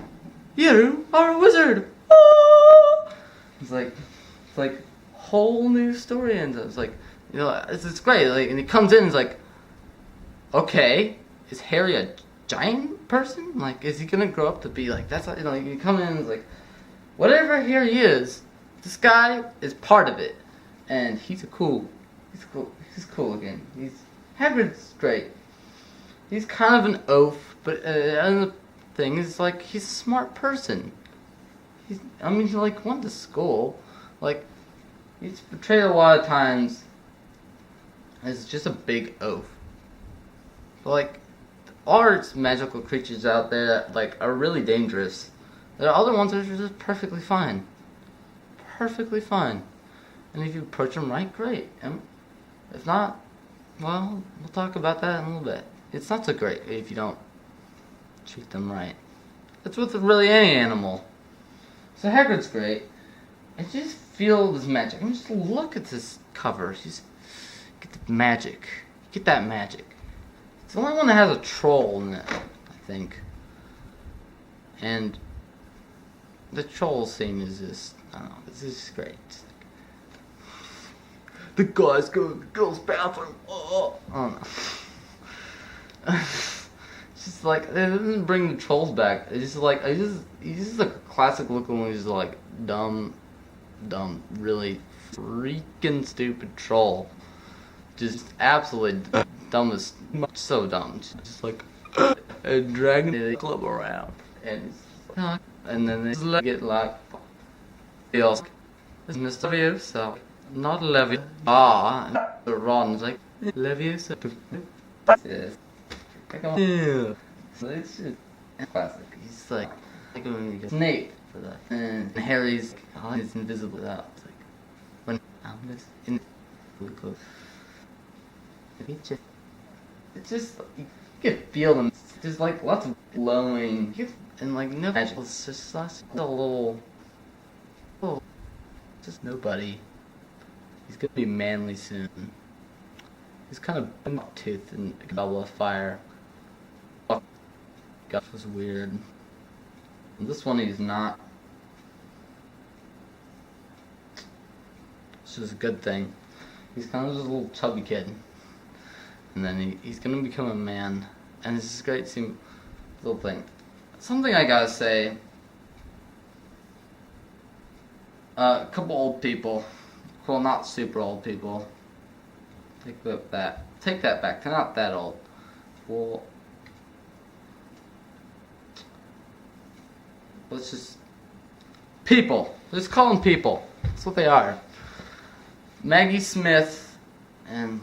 you are a wizard. Oh! It's like whole new story ends up. It's like, it's great. And he comes in and he's like, okay, is Harry a giant person? Is he gonna grow up to be that's you come in and it's like, whatever Harry is, this guy is part of it, and he's cool again. Hagrid's great. He's kind of an oaf, but the thing is he's a smart person. He went to school, he's portrayed a lot of times as just a big oaf. But are magical creatures out there that are really dangerous. There are other ones that are just perfectly fine. Perfectly fine. And if you approach them right, great. And if not, well, we'll talk about that in a little bit. It's not so great if you don't treat them right. That's with really any animal. So Hagrid's great. I just feel this magic. Just look at this cover. Just get the magic. Get that magic. It's the only one that has a troll in it, I think. And the troll scene is just, I don't know, it's just great. The guys go to the girls' bathroom. Oh, I don't know. It's just it doesn't bring the trolls back. It's just he's just a classic looking one. He's just dumb, really freaking stupid troll. Just absolutely dumbest, so dumb. Just a dragging the club around, and then they just get he also is Mr. Leviosa, not Leviosa. And the Ron's Leviosa. Yes. Yeah. So it's just classic. He's when you get Snape for that, and Harry's he's invisible out. It's when Albus in close. It's just you can feel them. There's lots of glowing and no magic. It's just a little, just nobody. He's gonna be manly soon. He's kind of been toothed and a gobble of fire. Gosh, was weird. And this one he's not. It's just a good thing. He's kind of just a little chubby kid. And then he's gonna become a man. And it's just great to see little thing. Something I gotta say. A couple old people. Well, not super old people. Take that back. They're not that old. Well, let's just people. Let's call them people. That's what they are. Maggie Smith and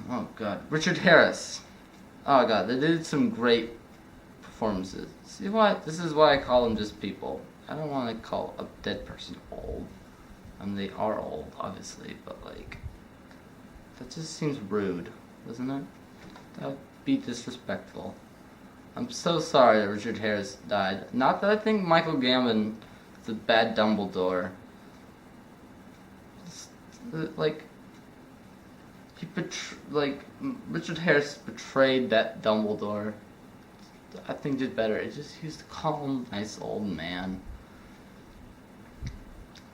Richard Harris. Oh god, they did some great performances. See what? This is why I call them just people. I don't want to call a dead person old. They are old, obviously, but that just seems rude, doesn't it? be disrespectful. I'm so sorry that Richard Harris died. Not that I think Michael Gambon is a bad Dumbledore. Just, Richard Harris betrayed that Dumbledore. I think did better. He was a calm, nice old man.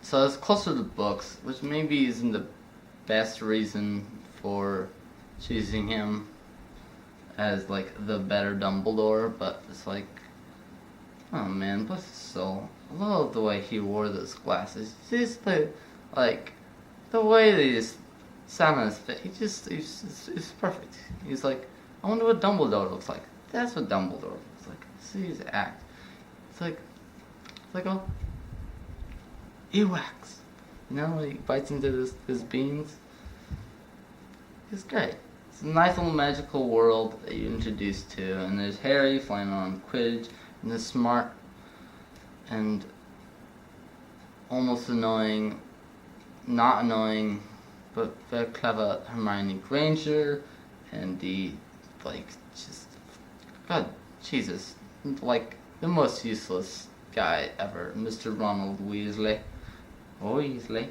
So it's closer to the books, which maybe isn't the best reason for choosing him as like the better Dumbledore, but it's like, oh man, bless his soul. I love the way he wore those glasses. Just the way they just sound on his face. He's perfect. He's like, I wonder what Dumbledore looks like. That's what Dumbledore looks like. See his act. It's like a earwax. You know, when he bites into his beans. It's great. It's a nice little magical world that you're introduced to, and there's Harry flying on Quidditch, and this smart and almost annoying, not annoying, but very clever Hermione Granger, and the God, Jesus, like the most useless guy ever, Mr. Ronald Weasley. Oh, Weasley.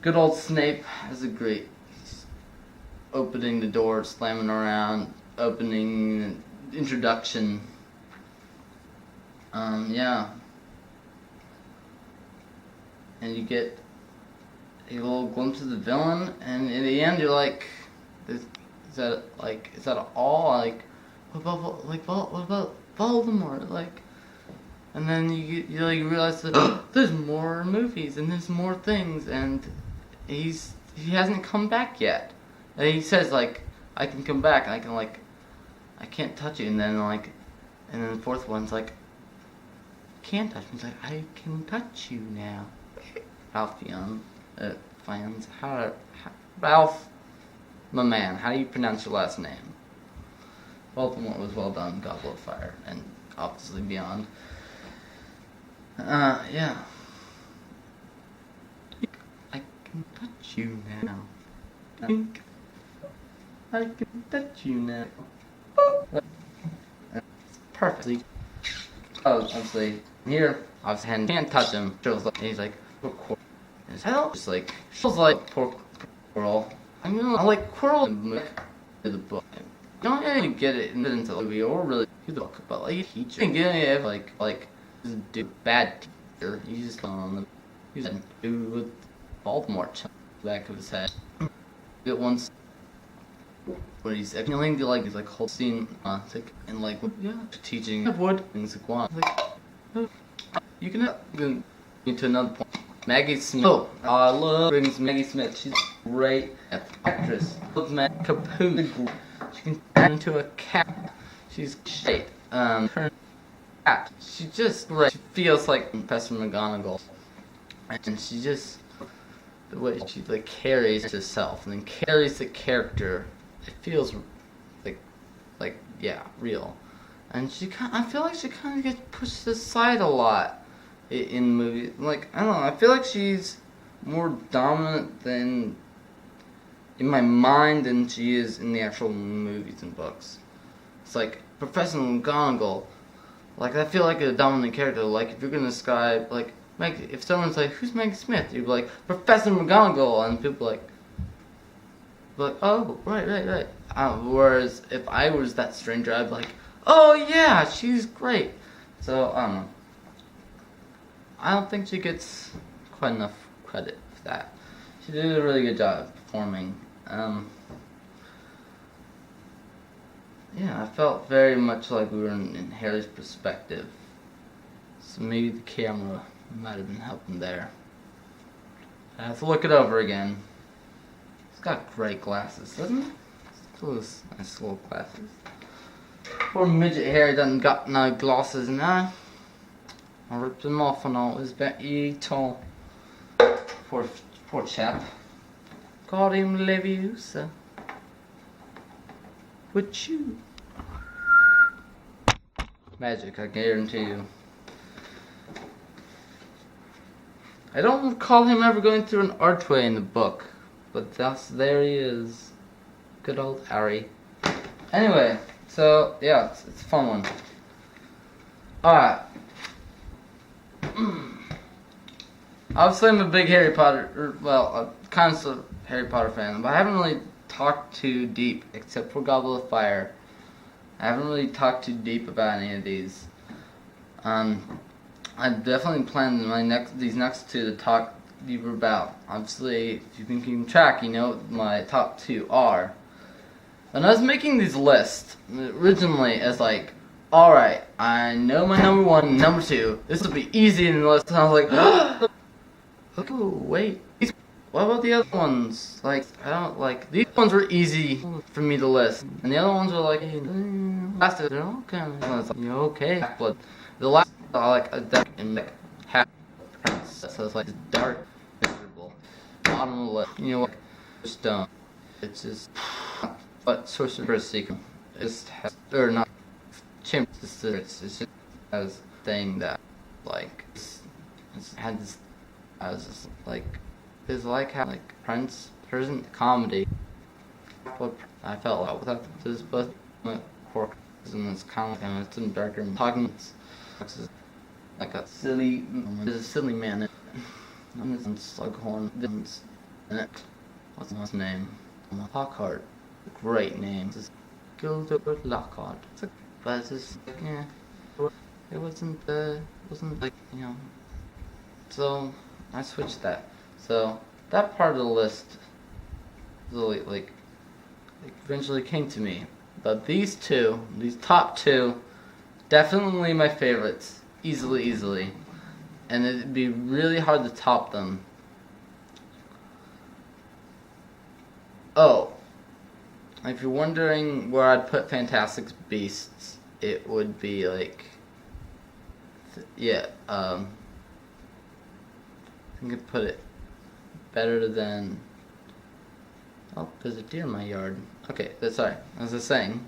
Good old Snape has a great opening the door, slamming around, opening introduction. Yeah. And you get a little glimpse of the villain, and in the end you're like, is that all? Like, what about Voldemort? Like, and then you realize that there's more movies and there's more things, and he hasn't come back yet. And he says like, I can come back, and I can't touch you, and then the fourth one's like, can't touch me. He's like, I can touch you now. Ralphian fans, Ralph, my man, how do you pronounce your last name? Voldemort was well done, Goblet of Fire, and obviously beyond. Yeah. I can touch you now. I can touch you now. Perfectly. Oh, obviously, here, obviously, can't touch him. He's like, his hell, just like, feels like poor Quirrell. I mean, I like Quirrell in the book. You don't really get it into the movie or really the book, but like, a teacher. You can get it like, this dude, bad teacher. He's just on the, he's a dude with Voldemort back of his head. It once where he's appealing to like, he's like whole scene, and like, yeah, teaching wood things like one. Like, oh, you can get to another point. Maggie Smith. Oh, I love Maggie Smith. She's a great actress. Love Matt Caputo. She can turn into a cat. She's great. Her cat. She's just great. She feels like Professor McGonagall, and she just the way she like carries herself and then carries the character. It feels like yeah, real. And I feel like she kind of gets pushed aside a lot in movies. Like, I don't know, I feel like she's more dominant than in my mind than she is in the actual movies and books. It's like Professor McGonagall. Like, I feel like a dominant character. Like, if you're gonna describe like Meg, if someone's like, "Who's Maggie Smith?" You'd be like, "Professor McGonagall," and people like, "Oh, right." Whereas if I was that stranger, I'd be like, "Oh yeah, she's great." So I don't know. I don't think she gets quite enough credit for that. She did a really good job performing. Yeah, I felt very much like we were in Harry's perspective. So maybe the camera might have been helping there. I have to look it over again. He's got great glasses, doesn't he? Those nice little glasses. Poor midget Harry doesn't got no glasses now. I ripped them off and all. It was very tall. Poor chap. Got him Leviosa. Would you? Magic, I guarantee you. I don't recall him ever going through an archway in the book, but there he is. Good old Harry. Anyway, so yeah, it's a fun one. Alright. Obviously, I'm a big Harry Potter, a kind of Harry Potter fan, but I haven't really talked too deep, except for Goblet of Fire. I haven't really talked too deep about any of these. I definitely plan these next two to talk deeper about. Obviously, if you've been keeping track, you know what my top two are. When I was making these lists, originally, as like, alright, I know my number one and number two. This will be easy in the list. And I was like, oh, wait. What about the other ones? Like, I don't, like, these ones were easy for me to list. And the other ones were like, last, they're okay. And I was like, okay. But the last, like, a dark and like, half princess. So it's like, dark, miserable. Bottom of the list. You know what? Stone. It's just, but Sorcerer's Secret. It just has, or not, Chamber of Secrets. It's just as thing that, like, it's had this, I was just like, it's like how like Prince isn't comedy. What I felt like without this, but pork and it's kind of like it's in darker and talking. It's like a silly, there's a silly man in it. And it's Slughorn in it. What's his name? Lockhart. Great name. It's Gilbert Lockhart. But it's just like, yeah, it wasn't like, you know. So I switched that. So that part of the list really like eventually came to me. But these top two, definitely my favorites. Easily. And it'd be really hard to top them. Oh, if you're wondering where I'd put Fantastic Beasts, it would be like, I think I'd put it better than, oh, there's a deer in my yard. Okay, sorry, as I was saying,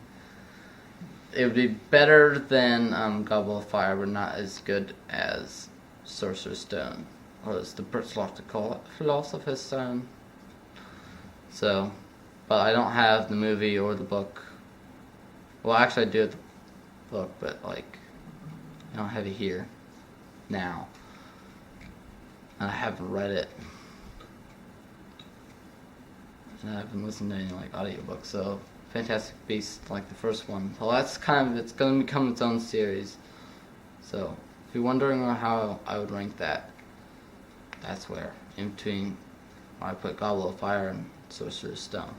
it would be better than Goblet of Fire, but not as good as Sorcerer's Stone, or as the Brits like to call it, Philosopher's Stone. So, but I don't have the movie or the book. Well, actually I do have the book, but like, I don't have it here now. And I haven't read it. And I haven't listened to any like audiobooks, so Fantastic Beasts, like the first one. So that's it's gonna become its own series. So if you're wondering how I would rank that, that's where, in between where I put Goblet of Fire and Sorcerer's Stone.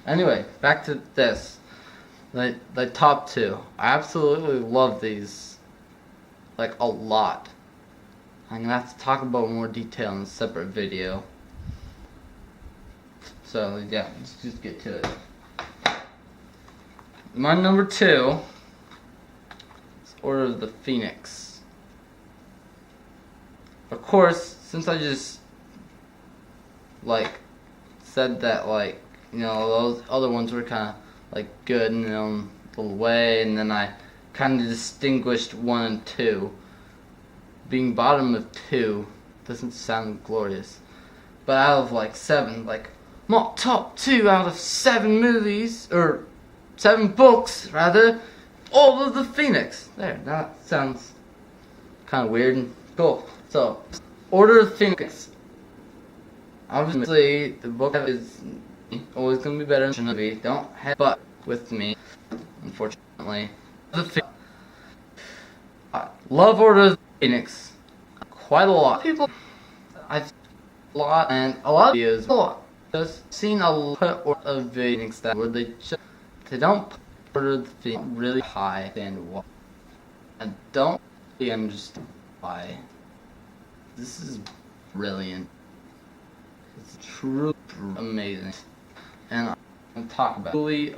Anyway, back to this. The top two. I absolutely love these, like, a lot. I'm gonna have to talk about more detail in a separate video. So yeah, let's just get to it. My number two is Order of the Phoenix. Of course, since I just like said that, like, you know, those other ones were kind of like good in their own little way, and then I kind of distinguished 1 and 2. Being bottom of 2 doesn't sound glorious, but out of like 7, like, not top 2 out of 7 movies, or 7 books rather, Order of the Phoenix. There, that sounds kind of weird and cool. So, Order of the Phoenix. Obviously, the book is always going to be better than the movie. Don't have but with me, unfortunately. I love Order of the Phoenix quite a lot. People, I've a lot and a lot of videos. Just seen a lot of Phoenix that where they don't put Order of the Phoenix really high and what. I don't really understand why. This is brilliant. It's truly amazing, and I'm gonna talk about it.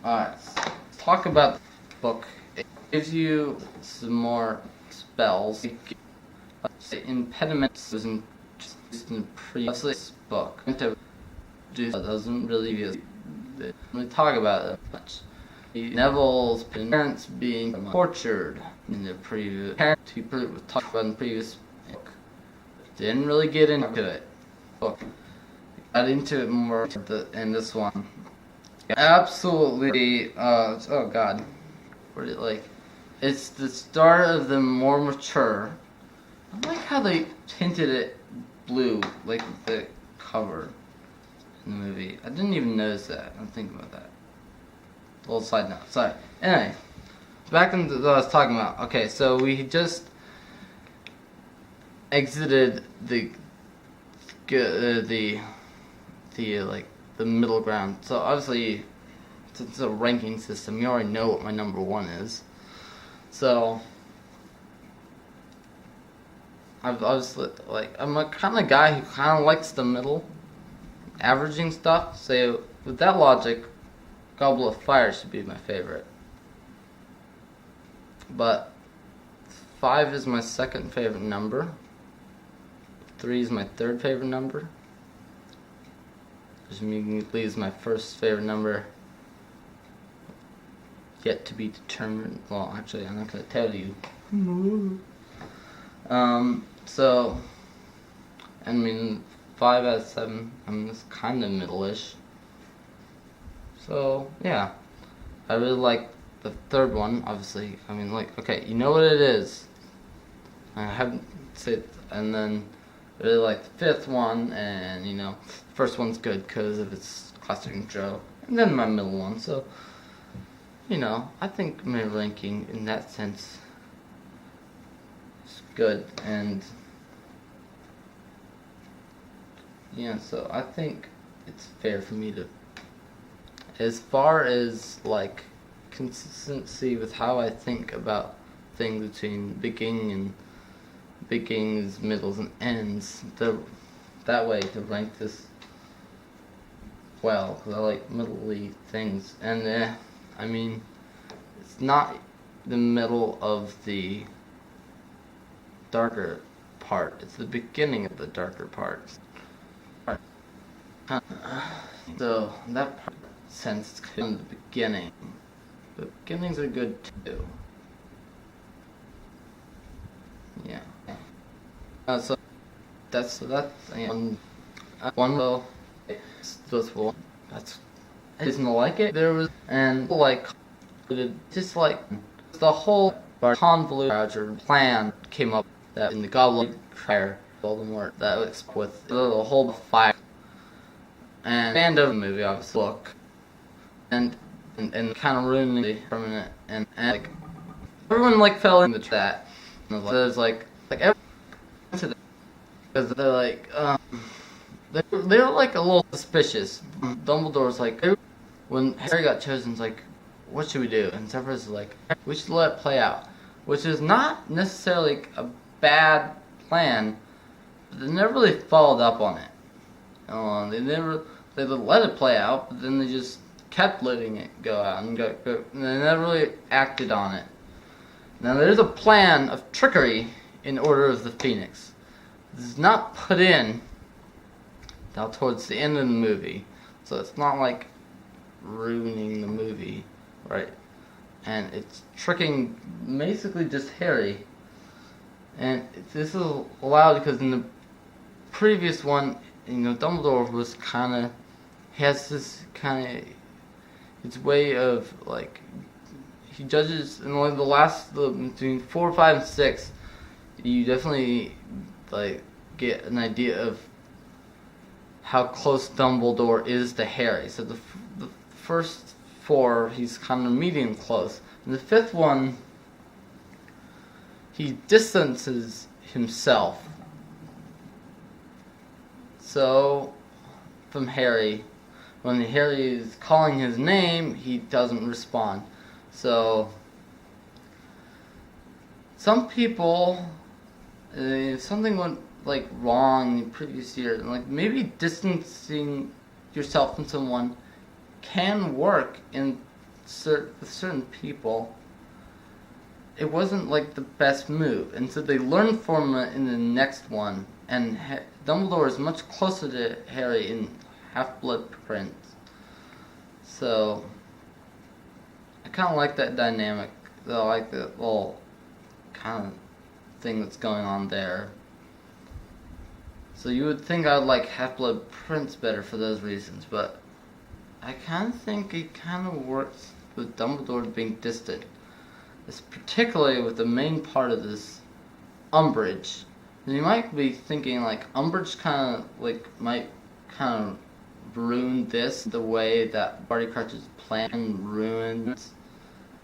Alright, let's talk about the book. It gives you some more spells. Impediments was in the previous book. Doesn't really talk about it much. Neville's parents being tortured in the previous. He talked about in the previous book. Didn't really get into it. Got into it more in this one. Absolutely. Oh God, what it like? It's the start of the more mature. I like how they tinted it blue, like the cover in the movie. I didn't even notice that. I'm thinking about that. Little side note. Sorry. Anyway, back to what I was talking about. Okay, so we just exited the like the middle ground. So obviously, since it's a ranking system, you already know what my number one is. So I was like, I'm a kind of guy who kind of likes the middle, averaging stuff. So with that logic, Goblet of Fire should be my favorite. But 5 is my second favorite number. 3 is my third favorite number. Which immediately is my first favorite number. Yet to be determined. Well, actually, I'm not going to tell you. So, I mean, 5 out of 7. I'm just kind of middle-ish. So, yeah. I really like the third one, obviously. I mean, like, okay, you know what it is. I haven't said, and then I really like the fifth one, and, you know, the first one's good because of its classic intro. And then my middle one, so, you know, I think my ranking in that sense is good, and, yeah, so I think it's fair for me to, as far as, like, consistency with how I think about things between beginnings, middles, and ends, that way to rank this well, because I like middle-y things, and I mean, it's not the middle of the darker part, it's the beginning of the darker part. So, in that part, sense, it's in the beginning. The beginnings are good too. Yeah. So that's one will stressful. That's I didn't like it. There was and like just like the whole convoluted plan came up that in the Goblet Fire Voldemort that was with the whole fire and end of the movie obviously look and kind of ruining the permanent and like everyone like fell into that. And there's like everyone because they're like they're like a little suspicious. Dumbledore's like when Harry got chosen, it's like what should we do? And Severus is like we should let it play out, which is not necessarily a bad plan, but they never really followed up on it. They let it play out, but then they just kept letting it go out and go and they never really acted on it. Now there's a plan of trickery in Order of the Phoenix. This is not put in now towards the end of the movie, so it's not like ruining the movie, right? And it's tricking basically just Harry. And this is allowed because in the previous one, you know, Dumbledore was kind of has this kind of its way of like he judges in like between 4, 5, and 6. You definitely like get an idea of how close Dumbledore is to Harry. So the first 4, he's kind of medium close. In the 5th one, he distances himself. So from Harry, when Harry is calling his name, he doesn't respond. So some people, if something went like wrong in the previous year, like maybe distancing yourself from someone can work with certain people. It wasn't like the best move, and so they learned from it in the next one. And Dumbledore is much closer to Harry in Half-Blood Prince, so I kind of like that dynamic. I like that little kind of thing that's going on there. So you would think I would like Half-Blood Prince better for those reasons, but I kind of think it kind of works with Dumbledore being distant. It's particularly with the main part of this, Umbridge. And you might be thinking, like, Umbridge kind of, like, might kind of ruin this the way that Barty Crouch's plan ruined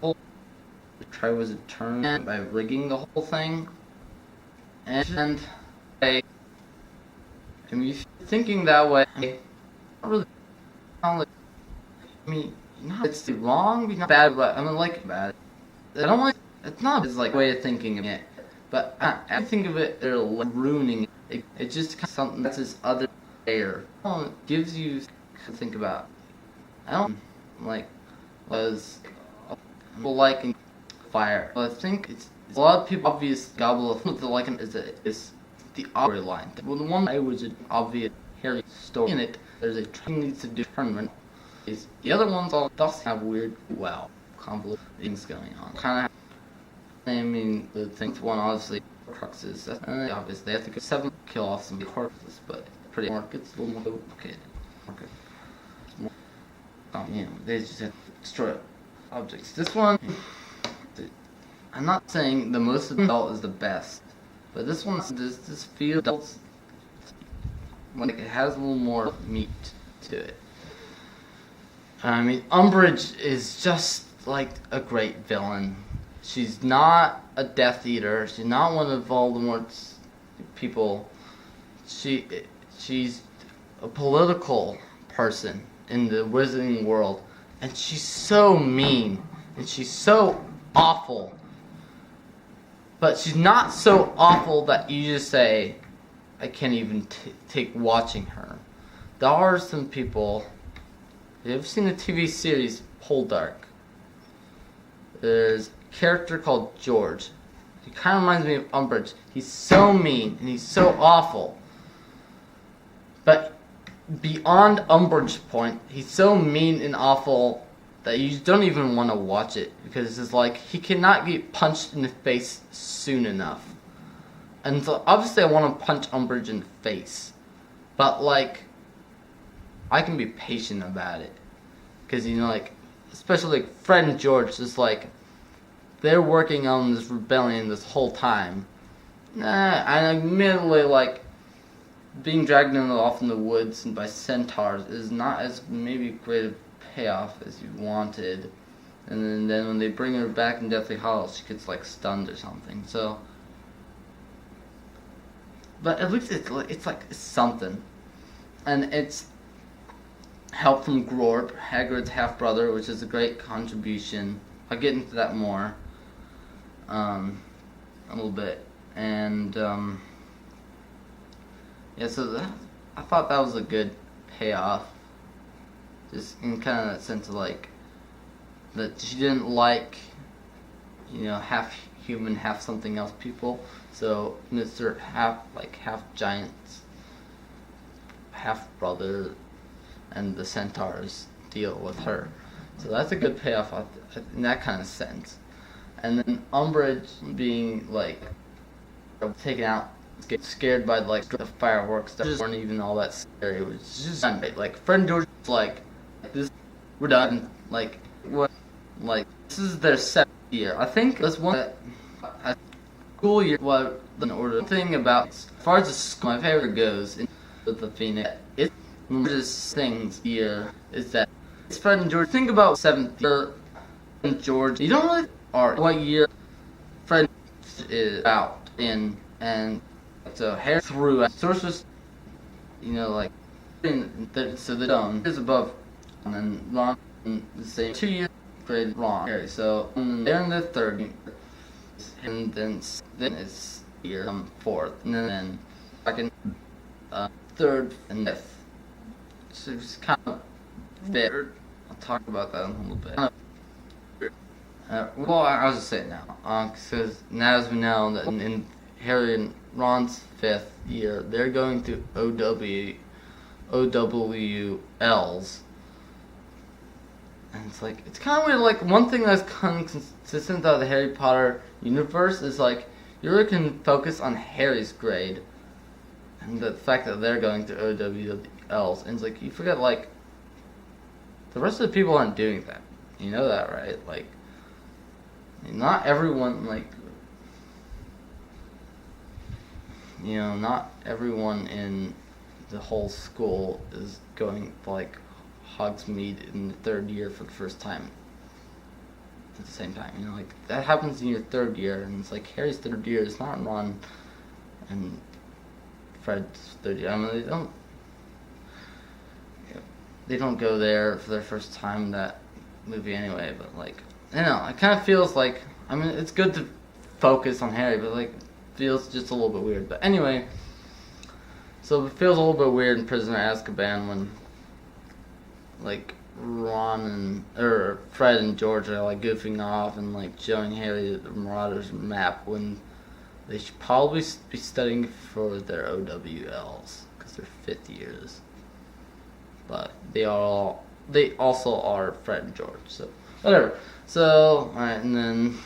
the Triwizard Tournament by rigging the whole thing. And I mean, if you're thinking that way, not really, like, I mean, not it's wrong, but not bad, but I mean, like, bad. I don't like, it's not his, like, way of thinking of it, but I think of it, they're like, ruining it. It's just kind of something that's this other layer. It gives you to think about. I don't like, was liking fire. But I think it's a lot of people obvious gobble of the liking is the Aubrey line. Well, the one I was an obvious Harry story in it. There's a train needs to do tournament. The other ones all does have weird, convoluted things going on. Kind of. I mean, the things one obviously cruxes. That's obvious. They have to go 7 kill off some corpses, but pretty more. It's a little more complicated. Okay. They just have to destroy objects. This one, I'm not saying the most adult is the best, but this one, this feels like it has a little more meat to it. I mean, Umbridge is just like a great villain. She's not a Death Eater. She's not one of Voldemort's people. She's a political person in the wizarding world, and she's so mean and she's so awful. But she's not so awful that you just say, I can't even take watching her. There are some people. Have you ever seen the TV series Poldark? There's a character called George. He kind of reminds me of Umbridge. He's so mean and he's so awful. But beyond Umbridge's point, he's so mean and awful that you don't even want to watch it, because it's like he cannot get punched in the face soon enough. And so obviously I want to punch Umbridge in the face, but like I can be patient about it, because like especially like Fred and George is like they're working on this rebellion this whole time. And admittedly, like being dragged off in the woods and by centaurs is not as maybe great a payoff as you wanted. And then when they bring her back in Deathly Hallows, she gets like stunned or something. So, but at least it's like something, and it's help from Glorp, Hagrid's half brother, which is a great contribution. I'll get into that more, a little bit, and yeah. So I thought that was a good payoff, just in kind of that sense of like that she didn't like, half human, half something else people. So Mr. half giant, half brother, and the centaurs deal with her. So that's a good payoff in that kind of sense. And then Umbridge being like taken out, scared by like the fireworks that just weren't even all that scary. It was just like Fred George was like this, we're done. Like what? Like this is their 7th year. I think that's one that school year. What the order thing about as far as the school, my favorite goes in the Phoenix. It's this things here is that it's Fred and George. Think about 7th year and George. You don't really are what year Fred is out in, and so Harry threw at Sorceress, like so the dome is above, and then Ron the same 2 years grade Ron Harry. So they're in the 3rd year, and then it's year 4th, and then second, 3rd, and 5th. So it's kind of better. I'll talk about that in a little bit. Well, I'll just say it now. Because now as we know that in Harry and Ron's 5th year, they're going through OWLs. And it's kind of weird. Like, one thing that's consistent throughout the Harry Potter universe is like, you really can focus on Harry's grade. And the fact that they're going through OWLs. And it's like, you forget like, the rest of the people aren't doing that. You know that, right? Like, not everyone, like, you know, not everyone in the whole school is going to, like, Hogsmeade in the third year for the first time at the same time. You know, like, that happens in your third year, and it's like Harry's third year is not Ron and Fred's third year. I mean, they don't go there for their first time in that movie anyway, but, like, I don't know, it kind of feels like, I mean, it's good to focus on Harry, but, like, feels just a little bit weird. But anyway, so it feels a little bit weird in Prisoner of Azkaban when, like, or Fred and George are, like, goofing off and, like, showing Harry the Marauders map when they should probably be studying for their OWLs, because they're 5th years. But they also are Fred and George, so whatever. So, alright, and then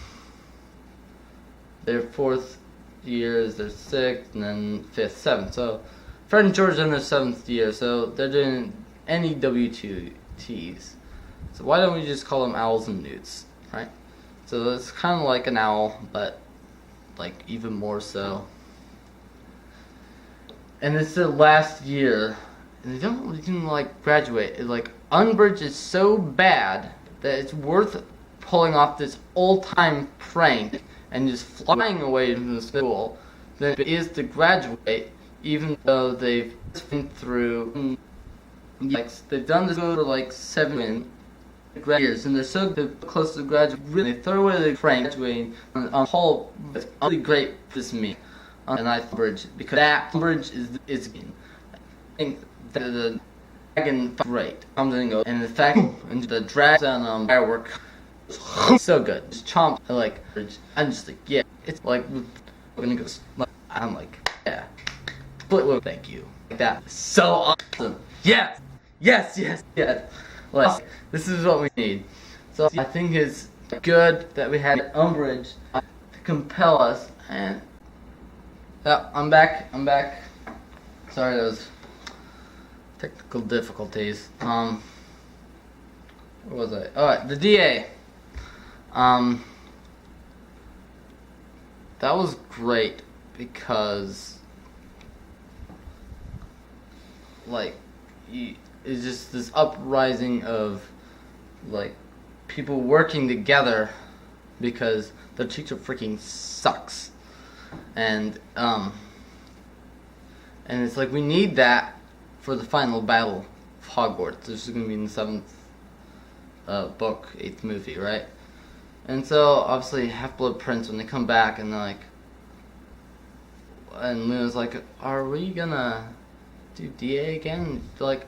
their 4th year is their 6th, and then 5th, 7th. So Fred and George are in their 7th year, so they're doing any W2Ts. So why don't we just call them owls and newts, right? So it's kind of like an owl, but, like, even more so. And it's their last year, and they don't even, like, graduate. Like, Umbridge is so bad that it's worth pulling off this old-time prank and just flying away from the school than it is to graduate, even though they've been through, like, they've done this for, like, 7 years, and they're so close to graduating. Really, they throw away the prank graduating on the whole. It's really great for this me. And I think Umbridge, because that Umbridge is I think that the dragon great. I'm gonna go, and the fact and the dragon firework so good. Just chomp, like, I'm just like, yeah, it's like we're gonna go. I'm like, yeah, split with thank you. Like that, so awesome. Yes, yes, yes, yes. Like, this is what we need. So I think it's good that we had Umbridge to compel us. And yeah, I'm back. Sorry, those technical difficulties. Where was I? Alright, the DA. That was great because, like, it's just this uprising of, like, people working together because the teacher freaking sucks. And it's like we need that for the final battle of Hogwarts. This is going to be in the 7th book, 8th movie, right? And so, obviously, Half-Blood Prince, when they come back, and they're like, and Luna's like, are we gonna do DA again? They're like,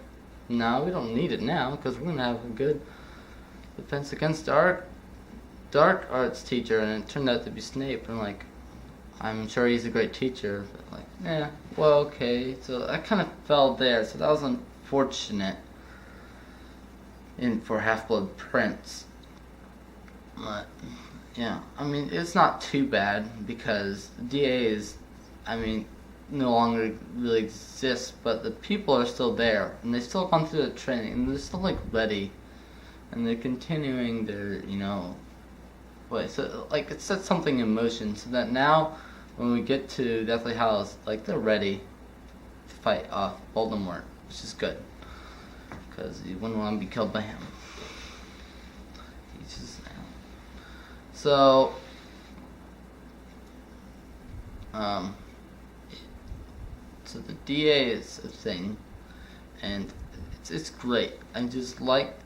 no, we don't need it now, because we're gonna have a good defense against dark arts teacher, and it turned out to be Snape. And, like, I'm sure he's a great teacher, but, like, yeah, well, okay. So I kind of fell there, so that was unfortunate for Half-Blood Prince. But, yeah, I mean, it's not too bad, because DA is, I mean, no longer really exists, but the people are still there, and they still gone through the training, and they're still, like, ready, and they're continuing their, you know, way. So, like, it sets something in motion, so that now, when we get to Deathly Hallows, like, they're ready to fight off Voldemort, which is good, because you wouldn't want to be killed by him. He's just, so, so the DA is a thing, and it's great. I just like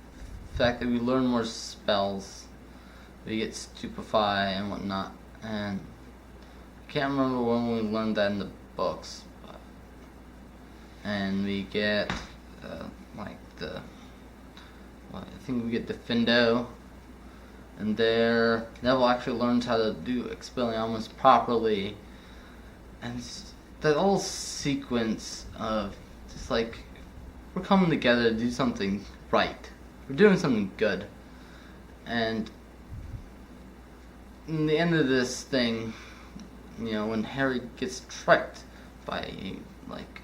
the fact that we learn more spells. We get Stupefy and whatnot, and I can't remember when we learned that in the books, but, and we get like I think we get Defendo, and there Neville actually learns how to do Expelliarmus properly, and that whole sequence of just like we're coming together to do something right, we're doing something good, and in the end of this thing, you know, when Harry gets tricked by like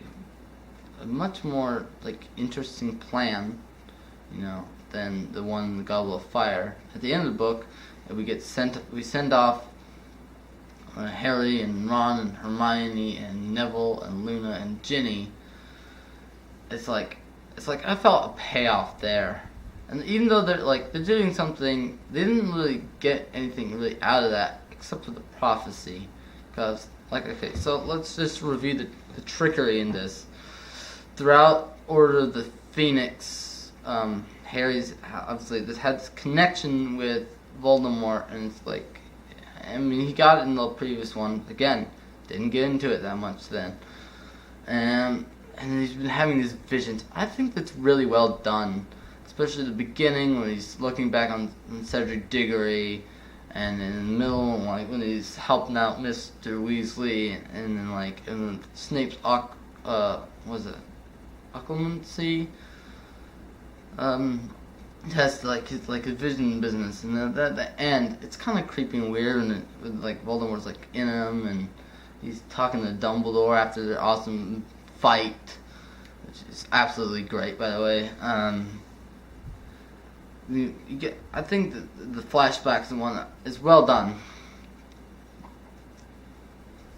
a much more like interesting plan than the one in the Goblet of Fire. At the end of the book, we send off Harry and Ron and Hermione and Neville and Luna and Ginny. It's like I felt a payoff there. And even though they're doing something, they didn't really get anything really out of that except for the prophecy. Because, okay, so let's just review the trickery in this. Throughout Order of the Phoenix, Harry's obviously had this connection with Voldemort, and it's like, I mean, he got it in the previous one. Again, didn't get into it that much then. And he's been having these visions. I think that's really well done. Especially the beginning when he's looking back on Cedric Diggory, and in the middle, when he's helping out Mr. Weasley, and then and Snape's occlumency test, his vision business, and then at the end, it's kind of creepy and weird, and with Voldemort's in him, and he's talking to Dumbledore after their awesome fight, which is absolutely great, by the way. I think the flashbacks and whatnot is well done,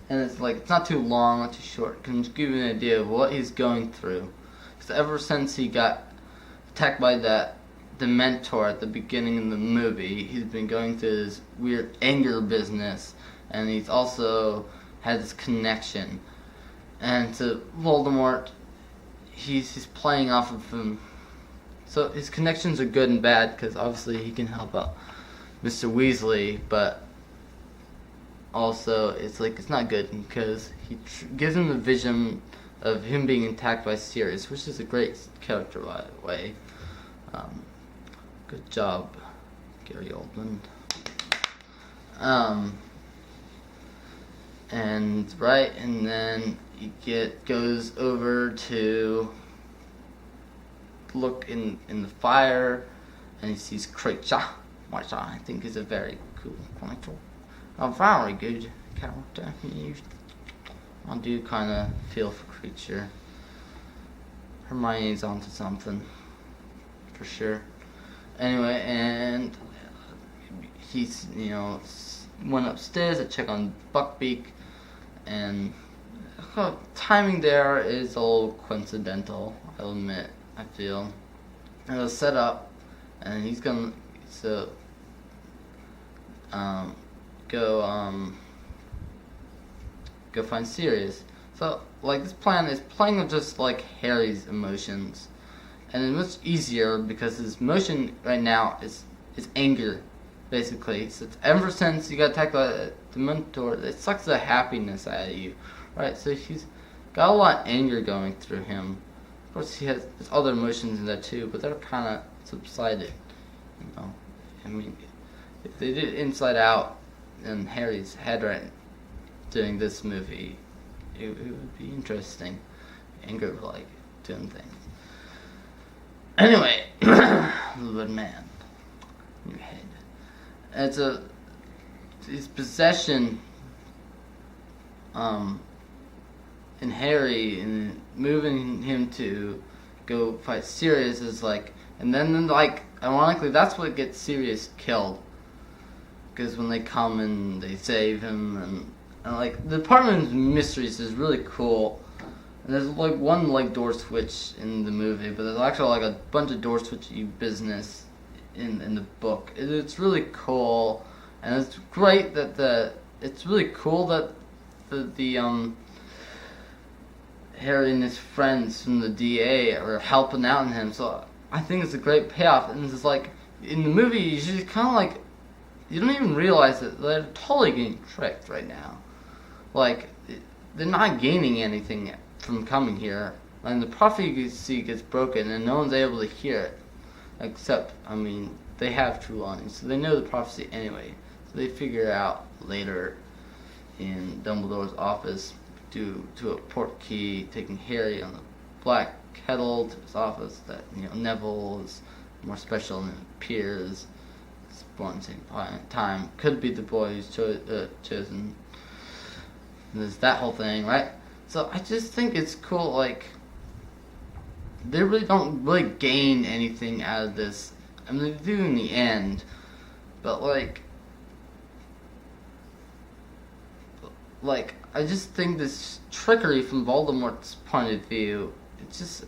and it's not too long, not too short. It can give you an idea of what he's going through. Because ever since he got attacked by that Dementor at the beginning of the movie, he's been going through this weird anger business, and he's also had this connection. And to Voldemort, he's playing off of him. So his connections are good and bad, because obviously he can help out Mr. Weasley, but also it's not good because he gives him the vision of him being attacked by Sirius, which is a great character, by the way. Good job, Gary Oldman. And then he goes over to look in the fire, and he sees Kreacher, which I think is a very cool character. A very good character. I do kind of feel for Kreacher. Hermione's onto something, for sure. Anyway, and he's, went upstairs to check on Buckbeak, and timing there is a little coincidental, I'll admit. I feel it was set up, and he's gonna go find Sirius. So this plan is playing with just Harry's emotions, and it's much easier because his emotion right now is anger, basically. So ever since you got attacked by the Dementor, it sucks the happiness out of you, right? So he's got a lot of anger going through him. Of course, he has other emotions in there too, but they're kind of subsided. I mean, if they did Inside Out in Harry's head right during this movie, it would be interesting. Anger doing things. Anyway, Little Man in your head. His possession, in Harry, and moving him to go fight Sirius is and then ironically that's what gets Sirius killed, because when they come and they save him, and the Department of Mysteries is really cool, and there's one door switch in the movie, but there's actually a bunch of door switchy business in the book. It's really cool, and it's great that it's really cool that the Harry and his friends from the DA are helping out in him, so I think it's a great payoff. And it's in the movie, you just kind of you don't even realize that they're totally getting tricked right now. They're not gaining anything from coming here, and the prophecy gets broken, and no one's able to hear it, except, they have Trelawney, so they know the prophecy anyway, so they figure it out later in Dumbledore's office, due to a portkey taking Harry on the black kettle to his office, that Neville is more special than it appears. It's born at the same time. Could be the boy who's chosen. And there's that whole thing, right? So I just think it's cool, they really don't really gain anything out of this. I mean, they do in the end, but I just think this trickery from Voldemort's point of view, it's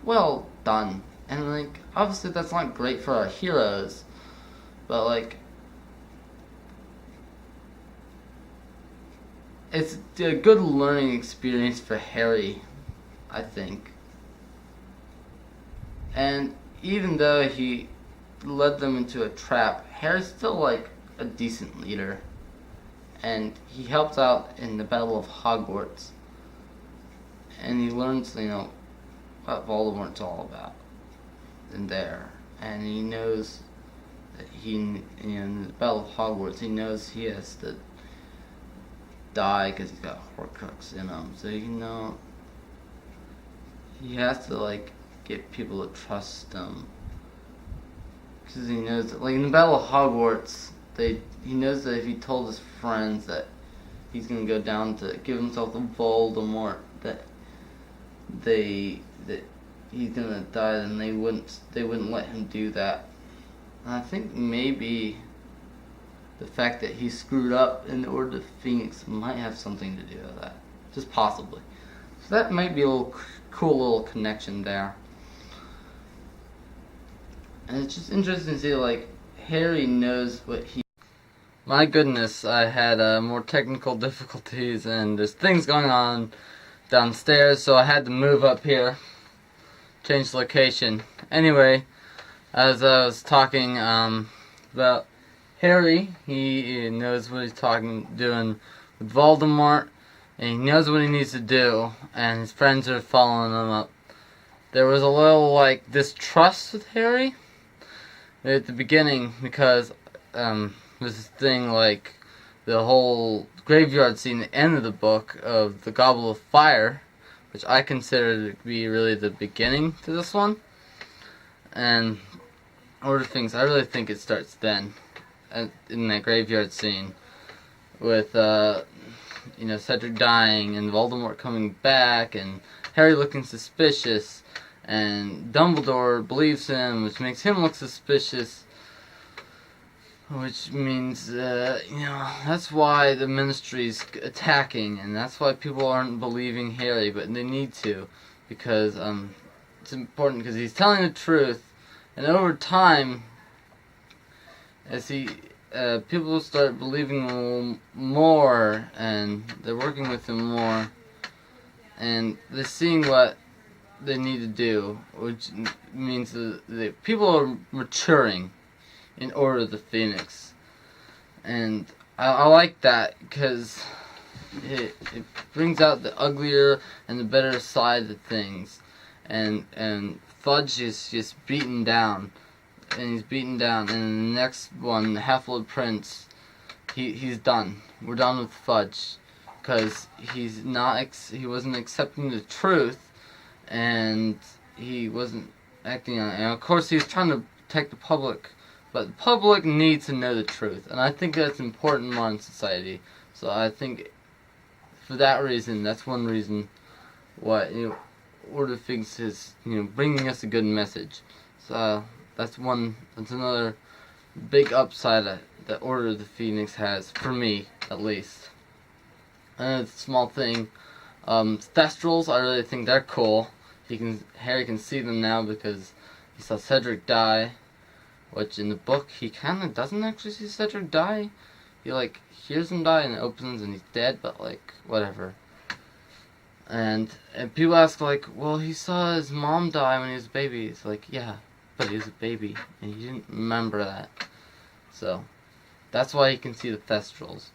well done. And obviously that's not great for our heroes, but it's a good learning experience for Harry, I think. And even though he led them into a trap, Harry's still a decent leader. And he helped out in the Battle of Hogwarts. And he learns, what Voldemort's all about in there. And he knows that in the Battle of Hogwarts, he knows he has to die because he's got Horcrux in him. So, he has to, get people to trust him. Because he knows that, in the Battle of Hogwarts, he knows that if he told his friends that he's gonna go down to give himself to Voldemort, that he's gonna die, then they wouldn't let him do that. And I think maybe the fact that he screwed up in the Order of the Phoenix might have something to do with that, just possibly. So that might be a cool little connection there. And it's just interesting to see Harry knows what he. My goodness, I had more technical difficulties, and there's things going on downstairs, so I had to move up here, change location. Anyway, as I was talking about Harry, he knows what he's doing with Voldemort, and he knows what he needs to do, and his friends are following him up. There was a little distrust with Harry at the beginning because this thing the whole graveyard scene at the end of the book of the Goblet of Fire, which I consider to be really the beginning to this one, and Order of Things. I really think it starts then, in that graveyard scene with Cedric dying and Voldemort coming back and Harry looking suspicious, and Dumbledore believes him, which makes him look suspicious. Which means, that's why the Ministry's attacking, and that's why people aren't believing Harry, but they need to, because it's important, because he's telling the truth, and over time, as people start believing him more, and they're working with him more, and they're seeing what they need to do, which means that people are maturing in Order of the Phoenix, and I like that because it brings out the uglier and the better side of things, and Fudge is just beaten down, and in the next one, the Half-Blood Prince, he's done. We're done with Fudge because he wasn't accepting the truth, and he wasn't acting on it. And of course, he was trying to protect the public. But the public needs to know the truth, and I think that's important in modern society. So I think, for that reason, that's one reason why Order of Things is bringing us a good message. So that's another big upside that Order of the Phoenix has, for me at least. And it's a small thing. Thestrals, I really think they're cool. Harry can see them now because he saw Cedric die. Which in the book, he kind of doesn't actually see Cedric die. He hears him die and it opens and he's dead, but whatever. And people ask well, he saw his mom die when he was a baby. It's yeah, but he was a baby and he didn't remember that. So that's why he can see the Thestrals.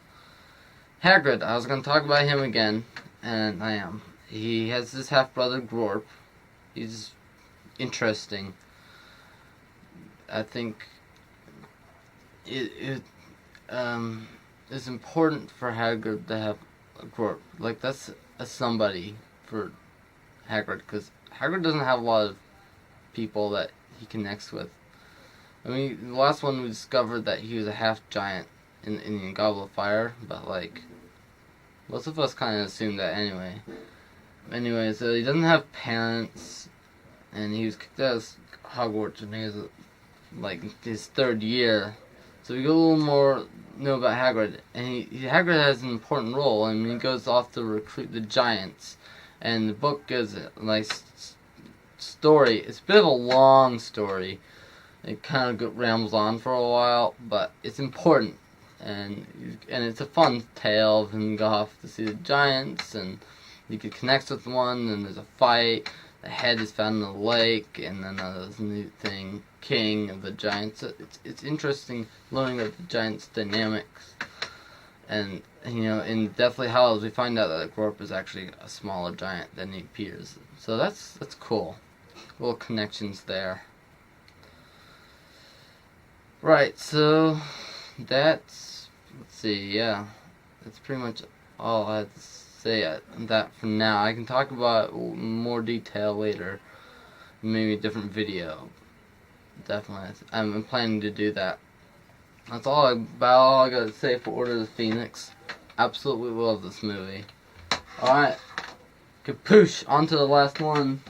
Hagrid, I was going to talk about him again, and I am. He has his half-brother Glorp. He's interesting. I think it is important for Hagrid to have a Glorp. That's a somebody for Hagrid, because Hagrid doesn't have a lot of people that he connects with. I mean, the last one we discovered that he was a half-giant in the Goblet of Fire, but most of us kind of assumed that anyway. Anyway, so he doesn't have parents, and he was kicked out of Hogwarts when he was like his 3rd year. So we get a little more know about Hagrid, and Hagrid has an important role, and he goes off to recruit the Giants. And the book is a nice story. It's a bit of a long story. It kind of rambles on for a while, but it's important, and it's a fun tale of him go off to see the Giants, and you can connect with one, and there's a fight. The head is found in the lake, and then there's a new thing, King of the Giants. It's interesting learning of the Giants' dynamics, and in Deathly Hallows we find out that Gorp is actually a smaller giant than he appears. So that's cool. Little connections there. Right, so that's, let's see, yeah, that's pretty much all I have to say on that for now. I can talk about more detail later, maybe a different video. Definitely, I'm planning to do that. That's all I gotta say for Order of the Phoenix. Absolutely love this movie. Alright, kapoosh, on to the last one.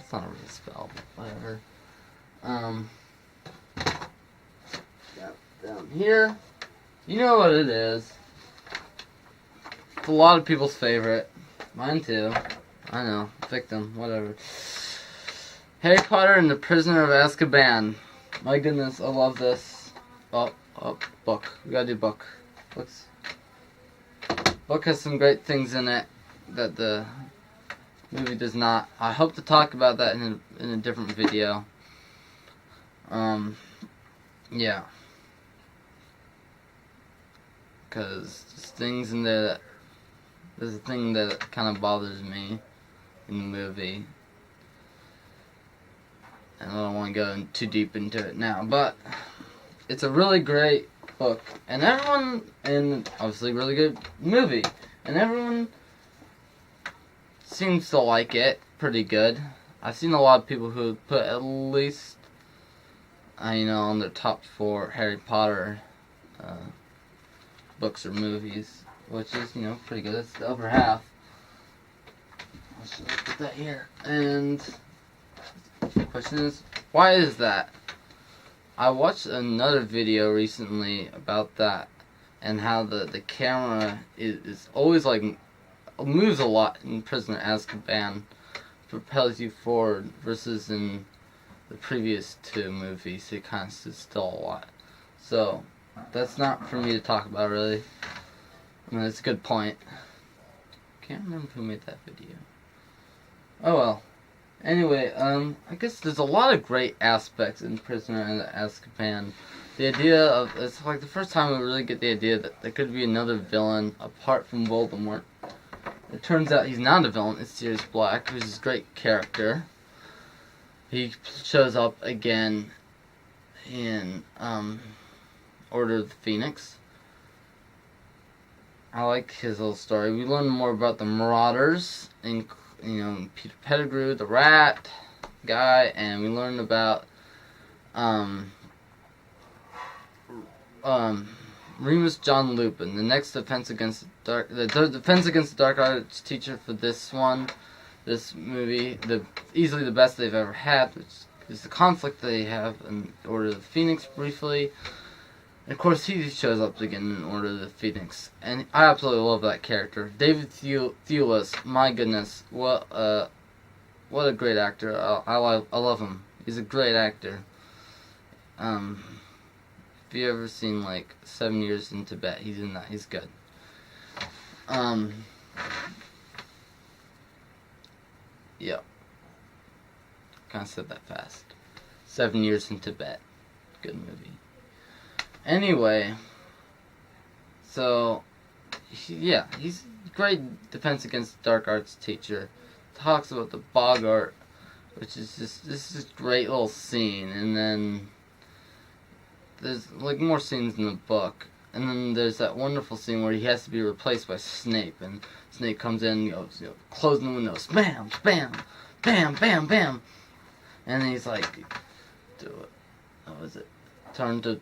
It's not a real spell, but whatever. Down here, you know what it is. It's a lot of people's favorite. Mine too. I know. Victim. Whatever. Harry Potter and the Prisoner of Azkaban. My goodness, I love this. Oh, book. We gotta do book. Book has some great things in it that the movie does not. I hope to talk about that in a different video. Yeah. Because there's things in there there's a thing that kind of bothers me in the movie, and I don't want to go too deep into it now, but it's a really great book, and obviously really good movie, and everyone seems to like it pretty good. I've seen a lot of people who put at least on their top 4 Harry Potter books or movies, which is, pretty good. It's over half. Let's just put that here. And the question is, why is that? I watched another video recently about that, and how the camera is always moves a lot in Prisoner Azkaban, propels you forward, versus in the previous 2 movies it kind of sits still a lot. So that's not for me to talk about, really. I mean, it's a good point. Can't remember who made that video. Oh well. Anyway, I guess there's a lot of great aspects in Prisoner and Azkaban. The idea of, it's like the first time we really get the idea that there could be another villain apart from Voldemort. It turns out he's not a villain, it's Sirius Black, who's a great character. He shows up again in, Order of the Phoenix. I like his little story. We learn more about the Marauders, and Peter Pettigrew, the rat guy, and we learn about Remus John Lupin, the next defense against the dark arts teacher for this movie, easily the best they've ever had, which is the conflict they have in Order of the Phoenix briefly. And of course, he shows up again in Order of the Phoenix, and I absolutely love that character. David Thewlis, my goodness, what a great actor! I love him. He's a great actor. If you ever seen 7 Years in Tibet, he's in that. He's good. Yep. Kind of said that fast. 7 Years in Tibet, good movie. Anyway, so, he's a great defense against dark arts teacher. Talks about the Boggart, which is this is a great little scene, and then there's more scenes in the book, and then there's that wonderful scene where he has to be replaced by Snape, and Snape comes in and goes, closing the windows, bam, bam, bam, bam, bam, and he's like, do it. What was it? Turn to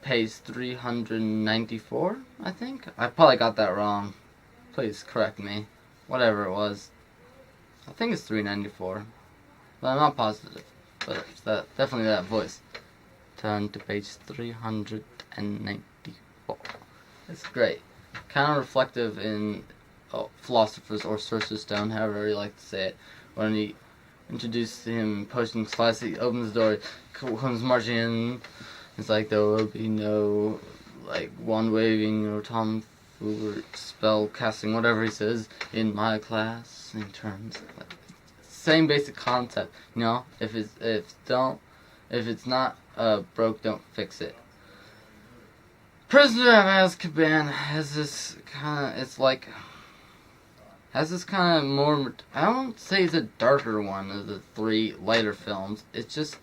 page 394, I think. I probably got that wrong. Please correct me. whatever it was. I think it's 394, but I'm not positive. But it's definitely that voice. Turn to page 394. It's great. Kind of reflective in Philosopher's or Sorcerer's Stone, however you like to say it. When he introduced him potions class, he opens the door, comes marching in. It's like there will be no like wand waving or tomfoolery, spell casting, whatever he says in my class. In terms, like, same basic concept. You know, if it's not broke, don't fix it. Prisoner of Azkaban has this kind of more. I don't say it's a darker one of the three lighter films. It's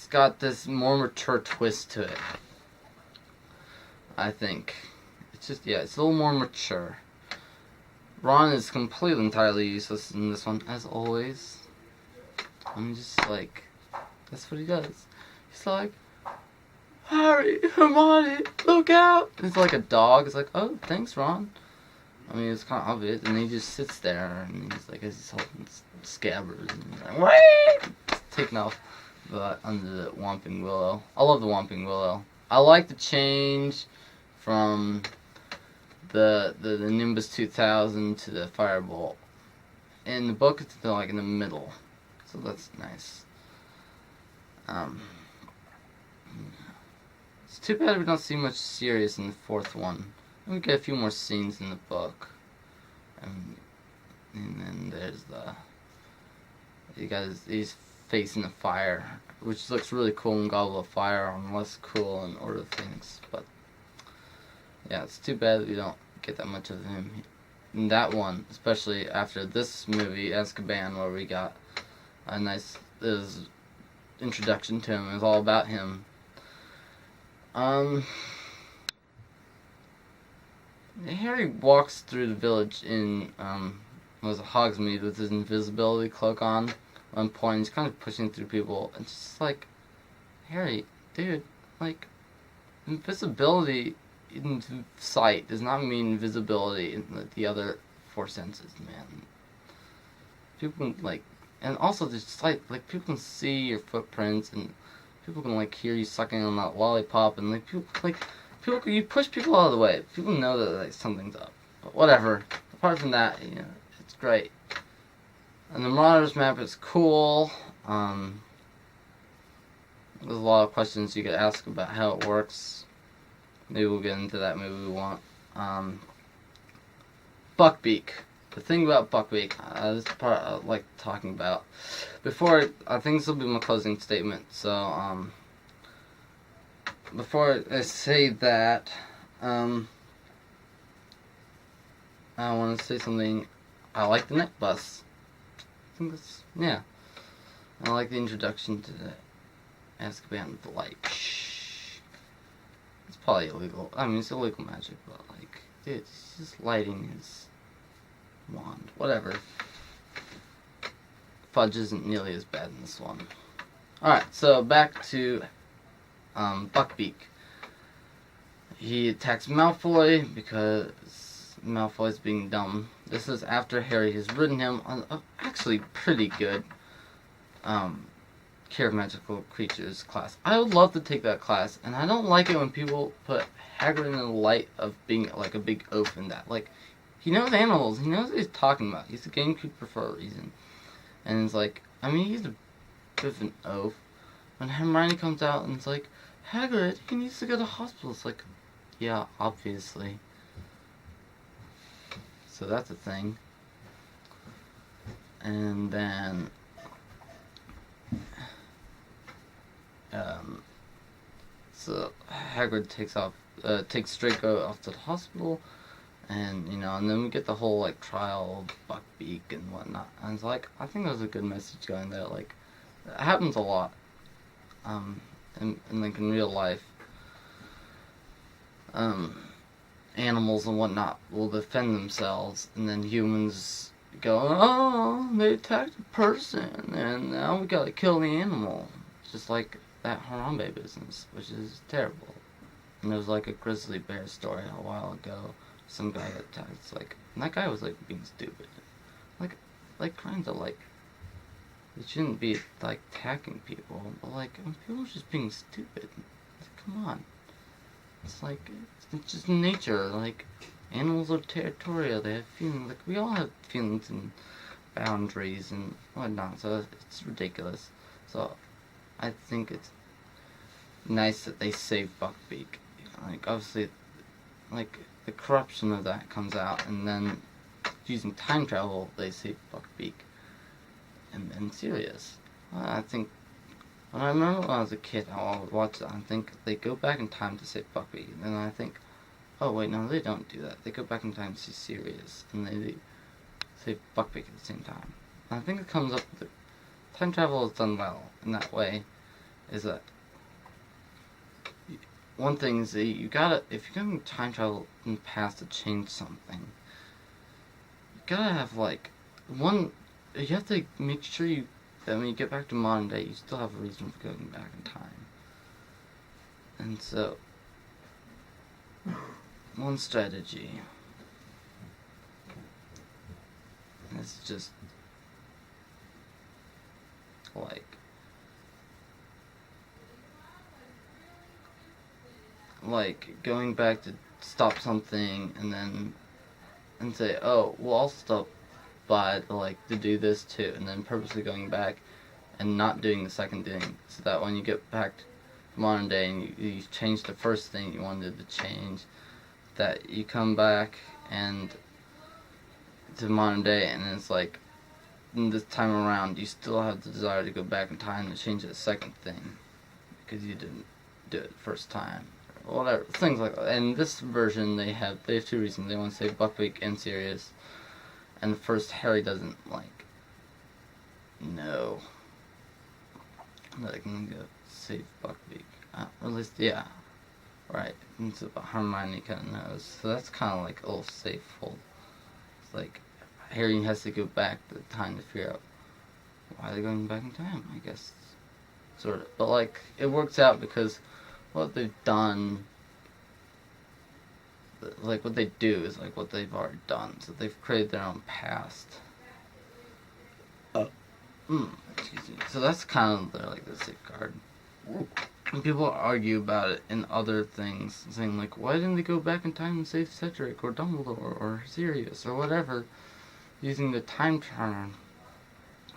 got this more mature twist to it. I think it's a little more mature. Ron is completely entirely useless in this one, as always. I'm just like, that's what he does. He's like, Harry, Hermione, look out! It's like a dog. It's like, oh, thanks, Ron. I mean, it's kind of obvious, and he just sits there, and he's like, as he's holding Scabbers, and he's like, wait! Taking off under the Whomping Willow. I love the Whomping Willow. I like the change from the Nimbus 2000 to the Firebolt. In the book, it's like in the middle, so that's nice. It's too bad we don't see much Sirius in the fourth one. We get a few more scenes in the book, and then there's he's facing the fire, which looks really cool in Goblet of Fire, and less cool in Order of Phoenix. But yeah, it's too bad we don't get that much of him in that one, especially after this movie, Azkaban, where we got a nice introduction to him. It's all about him. Harry walks through the village in Hogsmeade with his invisibility cloak on. At one point, he's kind of pushing through people. It's just like, Harry, dude, like, invisibility in sight does not mean invisibility in the other four senses, man. People can, like, and also there's sight, like, people can see your footprints, and people can, like, hear you sucking on that lollipop, and, like, you push people out of the way. People know that, like, something's up. But whatever. Apart from that, you know, it's great. And the Marauders map is cool. There's a lot of questions you could ask about how it works. Maybe we'll get into that. Maybe we won't. Buckbeak. The thing about Buckbeak, this is the part I like talking about. Before, I think this will be my closing statement. So, before I say that, I want to say something. I like the neck bus. I think that's, yeah. I like the introduction to the Azkaban with the light. Shh. It's probably illegal. I mean, it's illegal magic, but, like, dude, it's just lighting his wand. Whatever. Fudge isn't nearly as bad in this one. Alright, so back to Buckbeak. He attacks Malfoy because Malfoy's being dumb. This is after Harry has ridden him on actually pretty good Cure of Magical Creatures class. I would love to take that class, and I don't like it when people put Hagrid in the light of being like a big oaf in that. Like, he knows animals, he knows what he's talking about. He's a gamekeeper for a reason. And it's like, I mean, he's a bit of an oaf. When Hermione comes out and it's like, Hagrid, he needs to go to hospital. It's like, yeah, obviously. So that's a thing. And then, so Hagrid takes Draco off to the hospital, and you know, and then we get the whole like trial of Buckbeak and whatnot. And it's like, I think there's a good message going there. Like, it happens a lot, in like in real life. Animals and whatnot will defend themselves, and then humans go, oh, they attacked a person, and now we gotta kill the animal. Just like that Harambe business, which is terrible. And there was like a grizzly bear story a while ago some guy attacks, like, and that guy was, like, being stupid. Like, crimes are, like, it shouldn't be, like, attacking people, but, like, when people are just being stupid, like, come on. It's like, it's just nature, like, animals are territorial, they have feelings, like, we all have feelings and boundaries and whatnot, so it's ridiculous. So, I think it's nice that they save Buckbeak. Like, obviously, like, the corruption of that comes out, and then using time travel, they save Buckbeak. And Sirius. I think, when I remember when I was a kid, I would watch that and think they go back in time to save Buckbeak, and then I think, oh wait, no, they don't do that. They go back in time to see Sirius, and they save Buckbeak at the same time. And I think it comes up with time travel is done well in that way, is that one thing is that you gotta, if you're gonna time travel in the past to change something, you gotta have, like, you have to make sure that when you get back to modern day, you still have a reason for going back in time. And so, one strategy is just, like going back to stop something and say, oh, well, I'll stop by to do this too, and then purposely going back and not doing the second thing, so that when you get back to modern day and you change the first thing you wanted to change, that you come back and to modern day, and it's like, this time around you still have the desire to go back in time to change the second thing because you didn't do it the first time, or whatever, things like that. And this version, they have two reasons. They want to say Buckbeak and Sirius, and first Harry doesn't know that I can go save Buckbeak. Or at least, yeah, right. And so Hermione kind of knows, so that's kind of like a little safe hold. It's like Harry has to go back to the time to figure out why they're going back in time, I guess, sort of. But like, it works out because what they've done, like what they do is like what they've already done. So they've created their own past. Excuse me. So that's kind of their the safeguard. And people argue about it in other things, saying like, why didn't they go back in time and save Cedric or Dumbledore or Sirius or whatever, using the time turner?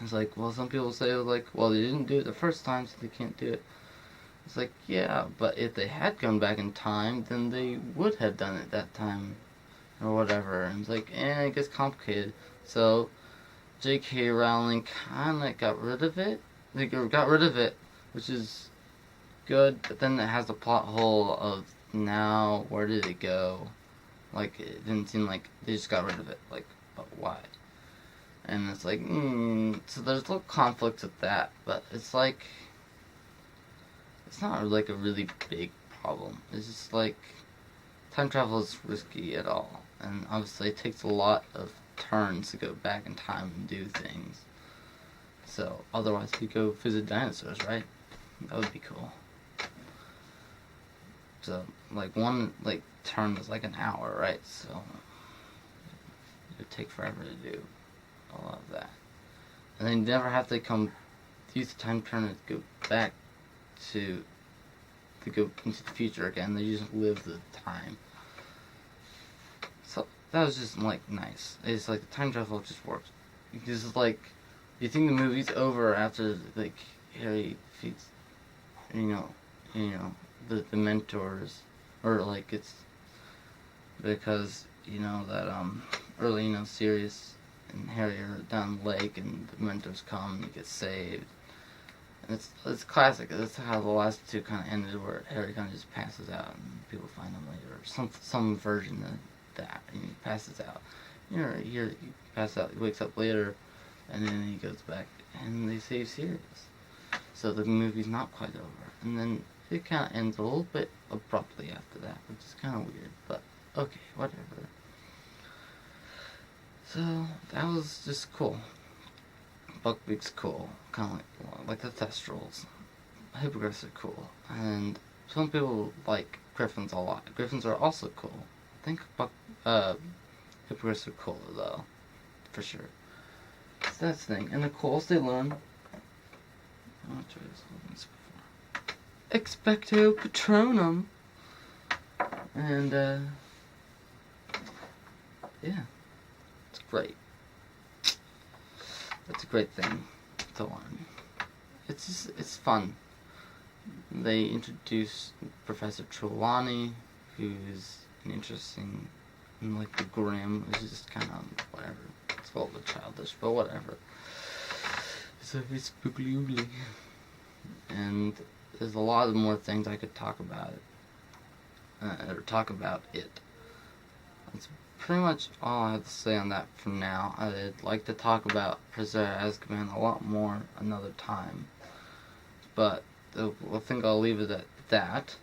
It's like, well, some people say like, well, they didn't do it the first time, so they can't do it. It's like, yeah, but if they had gone back in time, then they would have done it that time, or whatever. And it's like, it gets complicated. So, J.K. Rowling kinda got rid of it. They got rid of it, which is good, but then it has the plot hole of, now, where did it go? Like, it didn't seem like they just got rid of it. Like, but why? And it's like, so there's little conflicts with that, but it's like, it's not like a really big problem. It's just like, time travel is risky at all, and obviously it takes a lot of turns to go back in time and do things. So, otherwise we go visit dinosaurs, right? That would be cool. So, like, one, turn is like an hour, right? So, it would take forever to do a lot of that. And they never have to use the time turner to go back to go into the future again. They just live the time. So, that was just, nice. It's like, the time travel just works. Because, you think the movie's over after, Harry defeats, the mentors, or, it's because, that, early, Sirius and Harry are down the lake, and the mentors come, and he gets saved. And it's classic. That's how the last two kind of ended, where Harry kind of just passes out, and people find him later, or some version of that, and he passes out. He passes out, he wakes up later, and then he goes back, and they save Sirius. So the movie's not quite over. And then it kind of ends a little bit abruptly after that, which is kind of weird, but okay, whatever. So, that was just cool. Buckbeak's cool, kind of like the Thestrals. Hippogriffs are cool, and some people like Griffins a lot. Griffins are also cool. I think Hypocrites are cooler though, for sure. So that's the thing. And the coolest they learn. Expecto Patronum. And yeah, it's great. It's a great thing to learn. It's fun. They introduced Professor Trelawney, who's an interesting, and like the Grimm, which is just kind of whatever. It's a little bit childish, but whatever. It's a bit spookly oogly. And there's a lot of more things I could talk about it. Or talk about it. That's pretty much all I have to say on that for now. I'd like to talk about Prisoner of Azkaban a lot more another time. But I think I'll leave it at that.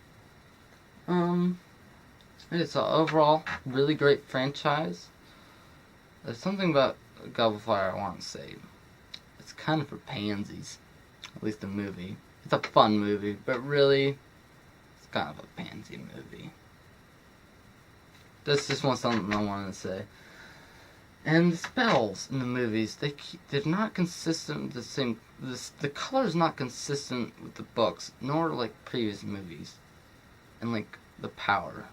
It's an overall really great franchise. There's something about Goblet of Fire I want to say. It's kind of for pansies. At least the movie. It's a fun movie, but really, it's kind of a pansy movie. That's just something I wanted to say. And the spells in the movies, they're not consistent with the same. The color is not consistent with the books, nor like previous movies. And like the power.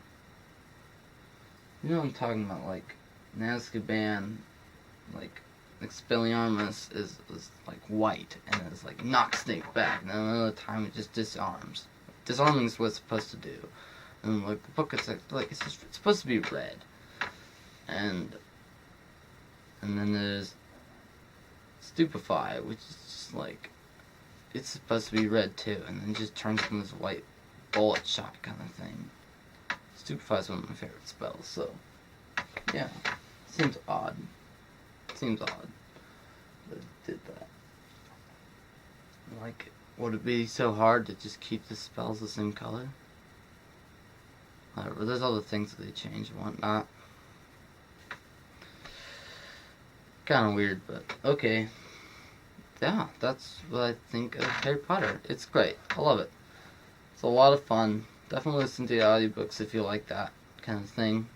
You know what I'm talking about? Like in Azkaban, like Expelliarmus is like white and it's like knocks Snape back. And then another time it just disarms. Disarming is what it's supposed to do. And like the book, it's like it's supposed to be red. And then there's Stupefy, which is just like it's supposed to be red too, and then it just turns into this white bullet shot kind of thing. Stupefy is one of my favorite spells, so yeah, seems odd. Seems odd that it did that. Like, would it be so hard to just keep the spells the same color? There's other things that they change and whatnot. Kind of weird, but okay. Yeah, that's what I think of Harry Potter. It's great. I love it. It's a lot of fun. Definitely listen to the audiobooks if you like that kind of thing.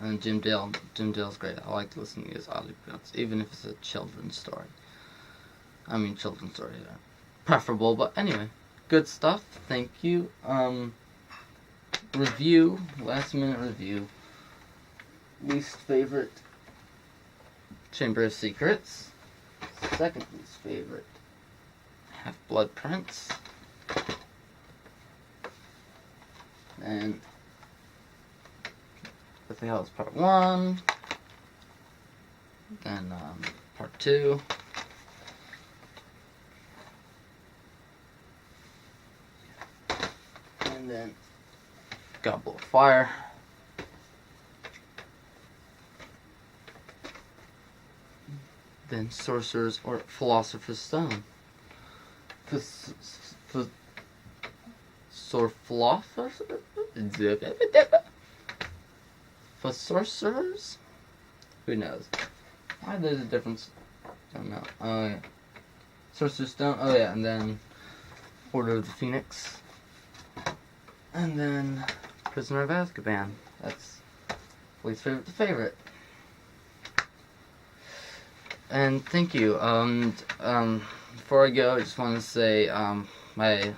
And Jim Dale's great. I like to listen to his audiobooks, even if it's a children's story. I mean, children's stories are preferable, but anyway, good stuff. Thank you. Review, last minute review. Least favorite, Chamber of Secrets. Second least favorite, Half-Blood Prince. And Deathly Hallows Part 1. Then Part 2. And then Goblet of Fire. Then Sorcerer's or Philosopher's Stone. For sorcerers? Who knows? Why there's a difference? I don't know. Oh yeah. Sorcerer's Stone. Oh yeah, and then Order of the Phoenix. And then Prisoner of Azkaban. That's least favorite to favorite. And thank you. Before I go, I just want to say my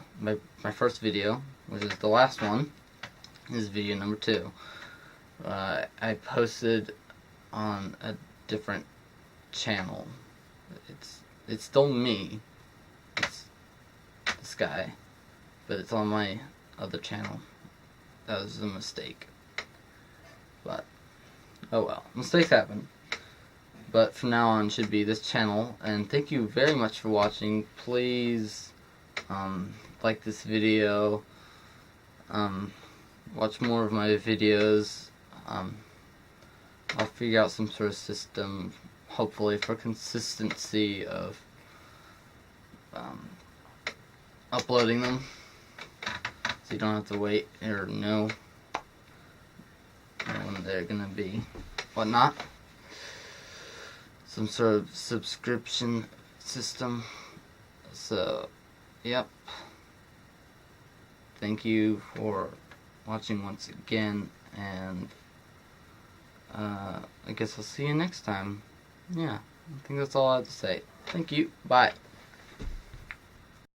first video, which is the last one, is video number 2. I posted on a different channel. It's still me. It's this guy, but it's on my other channel. That was a mistake. But oh well, mistakes happen. But from now on should be this channel, and thank you very much for watching. Please like this video, watch more of my videos. I'll figure out some sort of system, hopefully, for consistency of uploading them, so you don't have to wait or know when they're gonna be, whatnot. Some sort of subscription system. So, yep. Thank you for watching once again, and I guess I'll see you next time. Yeah, I think that's all I have to say. Thank you. Bye.